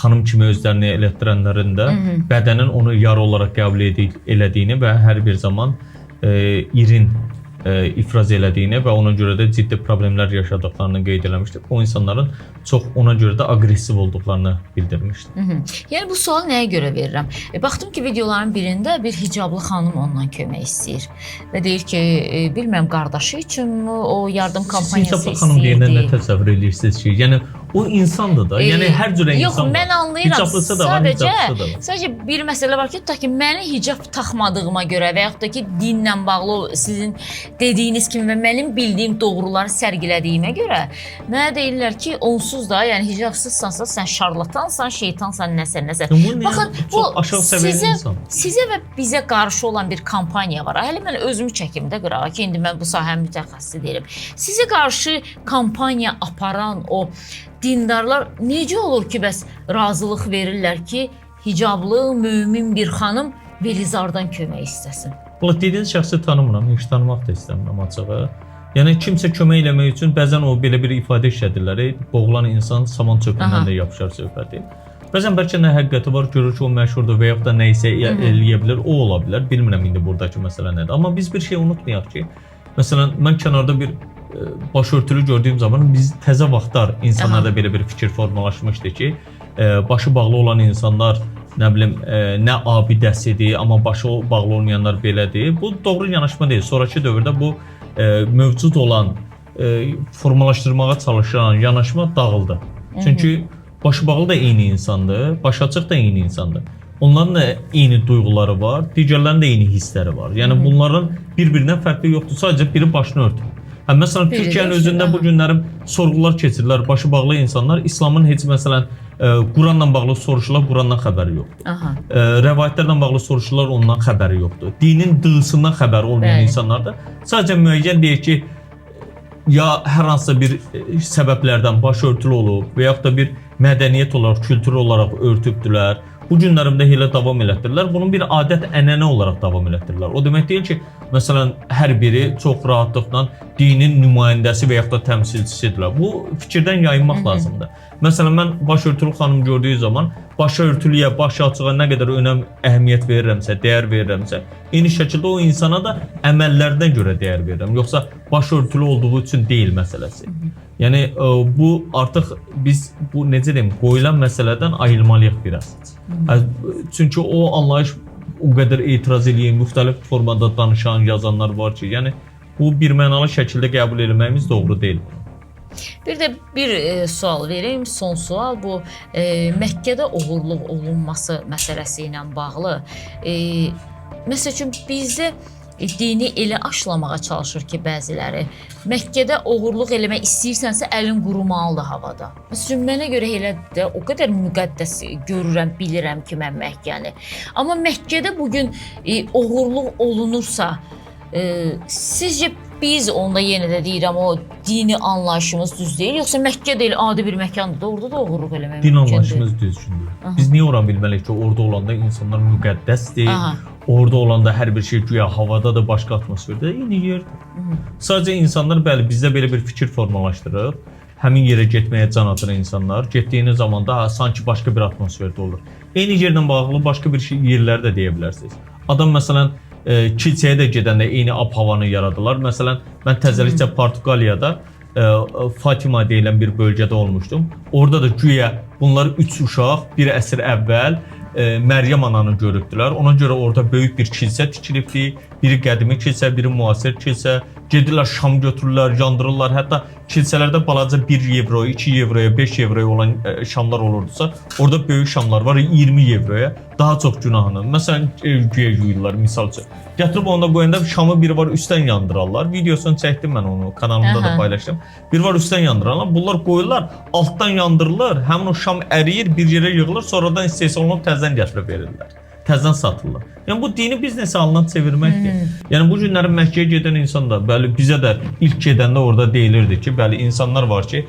xanım kimi özlərini elətdirənlərin də bədənin onu yara olaraq qəbul elədiyini və hər bir zaman irin ifraz elədiyini və ona görə də ciddi problemlər yaşadıqlarını qeyd eləmişdik. O insanların çox ona görə də aqressiv olduqlarını bildirmişdi. Yəni bu sualı nəyə görə verirəm? Baxdım ki, videoların birində bir hicablı xanım ondan kömək istəyir və deyir ki, bilmirəm qardaşı üçünmü o yardım kampaniyası istəyirdi. Hicablı xanım deyəndə nə təsəvvür edirsiniz ki, yəni o insandır da, yəni hər cürə insan var. Yox, mən anlayıram. Sadəcə bir məsələ var ki, tutaq ki, məni hicab taxmadığıma görə və yaxud da ki, dinlə bağlı sizin dediyiniz kimi və mənim bildiyim doğruları sərgilədiyimə görə mənə deyirlər ki, onsuz da, yəni hicabsızsansa sən şarlatansan, şeytansan, nəsə. Baxın, bu sizə və bizə qarşı olan bir kampaniya var. Hələ mən özümü çəkim də qırağa ki, indi mən bu sahənin mütəxəssisi deyirəm. Sizə qarşı kampaniya aparan o dindarlar necə olur ki, bəs razılıq verirlər ki, hicablı, mömin bir xanım Velizardan kömək istəsin? Valla dediyiniz şəxsi tanımıram, heç tanımaq da istəmirəm açığı. Yəni kimsə kömək eləmək üçün bəzən o belə bir ifadə işlədirlər. Boğulan insan saman çöpündən də yapışar söhbəti. Bəzən bəlkə nə həqiqəti var, görür ki, o məşhurdur və yaxud da nə isə eləyə bilər, o ola bilər. Bilmirəm indi buradakı məsələ nədir. Amma biz bir şey unutmayaq ki, məsələn, mən kənarda bir başörtülü gördüyüm zaman biz təzə vaxtlar insanlarda belə bir fikir formalaşmışdı ki, başı bağlı olan insanlar nə bilim, nə abidəsidir, amma başı bağlı olmayanlar belədir. Bu doğru yanaşma deyil. Sonraki dövrdə bu mövcud olan, formalaşdırmağa çalışan yanaşma dağıldı. Çünki başı bağlı da eyni insandır, başı açıq da eyni insandır. Onların da eyni duyğuları var, digərlərinin də eyni hissləri var. Yəni bunların bir-birindən fərqli yoxdur. Sadəcə biri başını örtür. Məsələn, Türkiyənin özündə bu günlərim sorğular keçirirlər, başı bağlı insanlar İslamın heç məsələn Quranla bağlı soruşurlar, Qurandan xəbəri yoxdur. Rəvayətlərlə bağlı soruşurlar, ondan xəbəri yoxdur. Dinin dığısından xəbəri olmayan insanlar da sadəcə müəyyən deyir ki, ya hər hansısa bir səbəblərdən başörtülü olub və yaxud da bir mədəniyyət olaraq, kültür olaraq örtübdülər. Bu günlərimdə elə davam elətdirirlər. Bunun bir adət-ənənə olaraq davam elətdirirlər. O demək deyil ki, məsələn, hər biri çox rahatlıqla dinin nümayəndəsi və yaxud da təmsilçisidirlər. Bu fikirdən yayınmaq lazımdır. Məsələn, mən başörtülü xanım gördüyü zaman başörtülüyə, başıaçığa nə qədər önəm, əhəmiyyət verirəmsə, dəyər verirəmsə, eyni şəkildə o insana da əməllərinə görə dəyər verirəm. Yoxsa başörtülü olduğu üçün deyil məsələsi. Yəni bu artıq biz bu necə deyim, qoyulan məsələdən ayılmalıyıq biraz. Çünki o anlayış o qədər etiraz edən, müxtəlif formada danışan, yazanlar var ki, yəni bu birmənalı şəkildə qəbul etməyimiz doğru deyil. Bir də bir sual vereyim, son sual bu Məkkədə oğurluq olunması məsələsi ilə bağlı. Məsəl üçün bizdə dini elə aşılamağa çalışır ki, bəziləri Məkkədə oğurluq eləmək istəyirsənsə əlin qurumalıdır havada. Məsələn, mənə görə elə də o qədər müqəddəs görürəm, bilirəm ki, mən Məkkəni. Amma Məkkədə bugün oğurluq olunursa, sizcə biz onda yenə də deyirəm o dini anlayışımız düz deyil, yoxsa Məkkə deyil, adi bir məkandır da orada da oğurluq eləmək mümkündür? Din anlayışımız düzgündür. Biz niyə oran bilməliyik ki, orada olanda insanlar müqəddəsdir, orada olanda hər bir şey güya havadadır, başqa atmosferdə, eyni yerdir. Sadəcə insanlar, bəli, bizdə belə bir fikir formalaşdırıb, həmin yerə getməyə can atır insanlar, getdiyiniz zaman da sanki başqa bir atmosferdə olur. Eyni yerlə bağlı başqa bir yerləri də deyə bilərsiniz. Adam məsələn, kilsəyə də gedəndə eyni ab-havanı yaradılar. Məsələn, mən təzəlikcə Portuqaliyada Fatima deyilən bir bölgədə olmuşdum. Orada da güya bunlar 3 uşaq bir əsr əvvəl Məryəm ananı görübdülər. Ona görə orada böyük bir kilsə tikilibdi. Biri qədimi kilsə, biri müasir kilsə. Gedirlər, şam götürürlər, yandırırlar. Hətta kilsələrdə balaca 1 evro, 2 evroya, 5 evroya olan şamlar olurdusa, orada böyük şamlar var 20 evroya. Daha çox günahını. Məsələn, güya yuyurlar, misal üçün. Gətirib onda qoyanda şamı biri var üstdən yandırarlar. Videosunu çəkdim mən onu, kanalımda da paylaşdım. Bir var üstdən yandırarlar. Bunlar qoyurlar, altdan yandırılır. Həmin o şam əriyir, bir yerə yığılır, sonradan istehsal olunub təzədən gətirib verirlər. Təzədən satırlar. Yəni bu dini biznes halına çevirməkdir. Yəni bu günlərin Məkkəyə gedən insan da, bəli, bizə də ilk gedəndə orada deyilirdi ki, bəli, insanlar var ki,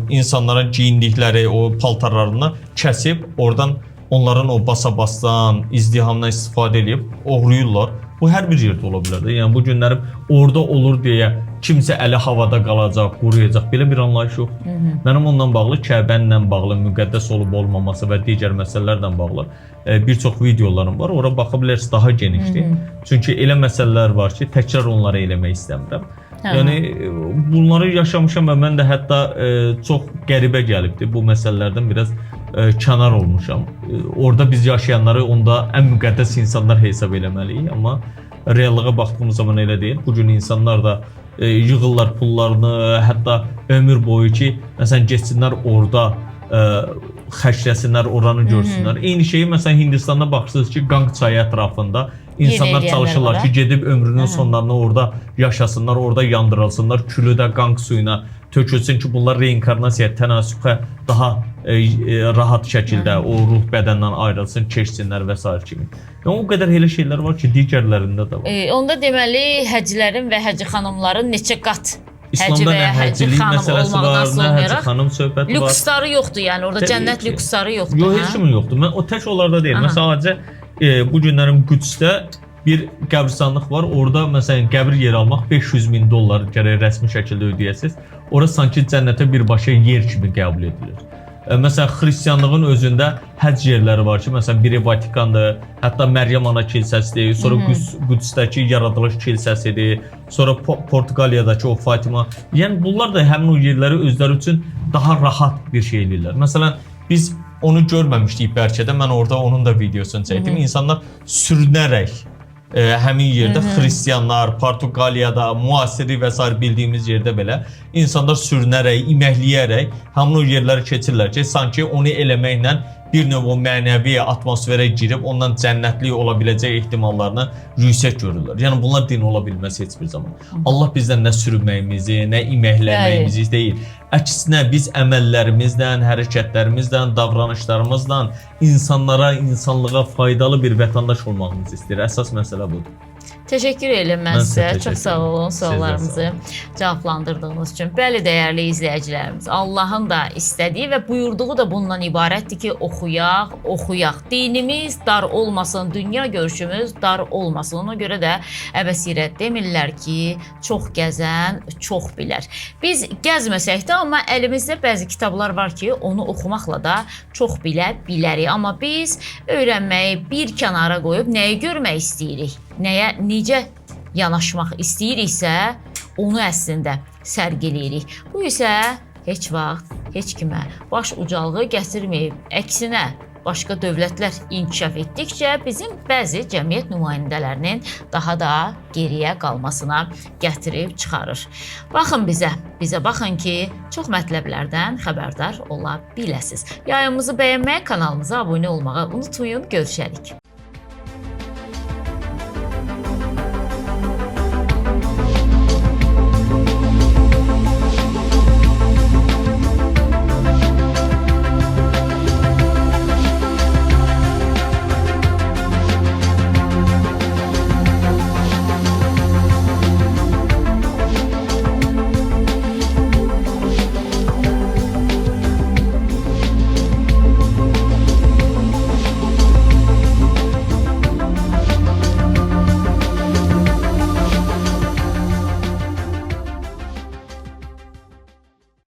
insanların geyindikləri o paltarlarını kəsib, oradan onların o basa-basdan, izdihamdan istifadə edib oğruyurlar. Bu hər bir yerdə ola bilər. Yəni bu günlərim orada olur deyə kimsə əli havada qalacaq, quruyacaq. Belə bir anlayış yoxdur. Mənim onunla bağlı, Kəbənlə bağlı, müqəddəs olub olmaması və digər məsələlərlə bağlı bir çox videolarım var. Ora baxa bilərsiniz, daha genişdir. Çünki elə məsələlər var ki, təkrar onları eləmək istəmirəm. Yəni bunları yaşamışam və mən də hətta çox qəribə gəlibdi. Bu məsələlərdən biraz kənar olmuşam. Orada biz yaşayanları onda ən müqəddəs insanlar hesab eləməliyik, amma reallığa baxdığımız zaman elə deyil. Bugün insanlar da yığırlar pullarını, hətta ömür boyu ki, məsələn, getsinlər orada xərcləsinlər, oranı görsünlər. Eyni şeyi məsələn Hindistanda baxırsınız ki, Qang çayı ətrafında insanlar çalışırlar ki, gedib ömrünün sonlarını orada yaşasınlar, orada yandırılsınlar, külü də Qang suyuna tökülsün ki, bunlar reinkarnasiya, tənasüxə daha rahat şəkildə o ruh bədəndən ayrılsın, keçsinlər və s. kimi. Yəni o qədər elə şeylər var ki, digərlərində də var. Onda deməli həccilərin və həcci xanımların neçə qat İslamda nə həccilik məsələsi var, nə həcci xanım söhbəti var. Lüksları yoxdur, yəni orada cənnət lüksları yoxdur. Yox, heç kimin yoxdur. Mən o tək onlarda deyil. Məsələn, bu günlərin Qüdsdə bir qəbristanlıq var. Orada məsələn qəbir yer almaq $500,000 gərək rəsmi şəkildə ödəyəsiniz. Ora sanki cənnətə birbaşa yer kimi qəbul edilir. Məsələn, xristianlığın özündə həcc yerləri var ki, məsələn, biri Vatikandır, hətta Məryəm ana kilsəsidir, sonra Qüdsdəki yaradılış kilsəsidir, sonra Portuqaliyadakı o Fatima. Yəni bunlar da həmin o yerləri özləri üçün daha rahat bir şey edirlər. Məsələn, biz onu görməmişdik bəlkə də, mən orada onun da videosunu çəkdim. İnsanlar sürünərək həmin yerdə xristianlar, Portuqaliyada, müasiri və s. bildiyimiz yerdə belə insanlar sürünərək, iməkləyərək həmin o yerləri keçirlər ki, sanki onu eləməklə bir növ o mənəvi atmosferə girib ondan cənnətlik ola biləcək ehtimallarını yüksək görürlər. Yəni bunlar din ola bilməz heç bir zaman. Allah bizdən nə sürməyimizi, nə iməkləməyimizi deyil. Əksinə biz əməllərimizlə, hərəkətlərimizlə, davranışlarımızla insanlara, insanlığa faydalı bir vətəndaş olmağımızı istəyir. Əsas məsələ budur. Təşəkkür edirəm mən sizə. Çox sağ olun suallarımızı cavablandırdığınız üçün. Bəli, dəyərli izləyicilərimiz, Allahın da istədiyi və buyurduğu da bundan ibarətdir ki, oxuyaq. Dinimiz dar olmasın, dünya görüşümüz dar olmasın. Ona görə də əbəsirət demirlər ki, çox gəzən çox bilər. Biz gəzməsək də, amma əlimizdə bəzi kitablar var ki, onu oxumaqla da çox bilə bilərik. Amma biz öyrənməyi bir kənara qoyub nəyi görmək istəyirik? Necə yanaşmaq istəyiriksə, onu əslində sərgiləyirik. Bu isə heç vaxt heç kimə baş ucalığı gətirməyib. Əksinə, başqa dövlətlər inkişaf etdikcə bizim bəzi cəmiyyət nümayəndələrinin daha da geriyə qalmasına gətirib çıxarır. Baxın bizə baxın ki, çox mətləblərdən xəbərdar ola biləsiniz. Yayımımızı bəyənmək, kanalımıza abunə olmağı unutmayın. Görüşərik.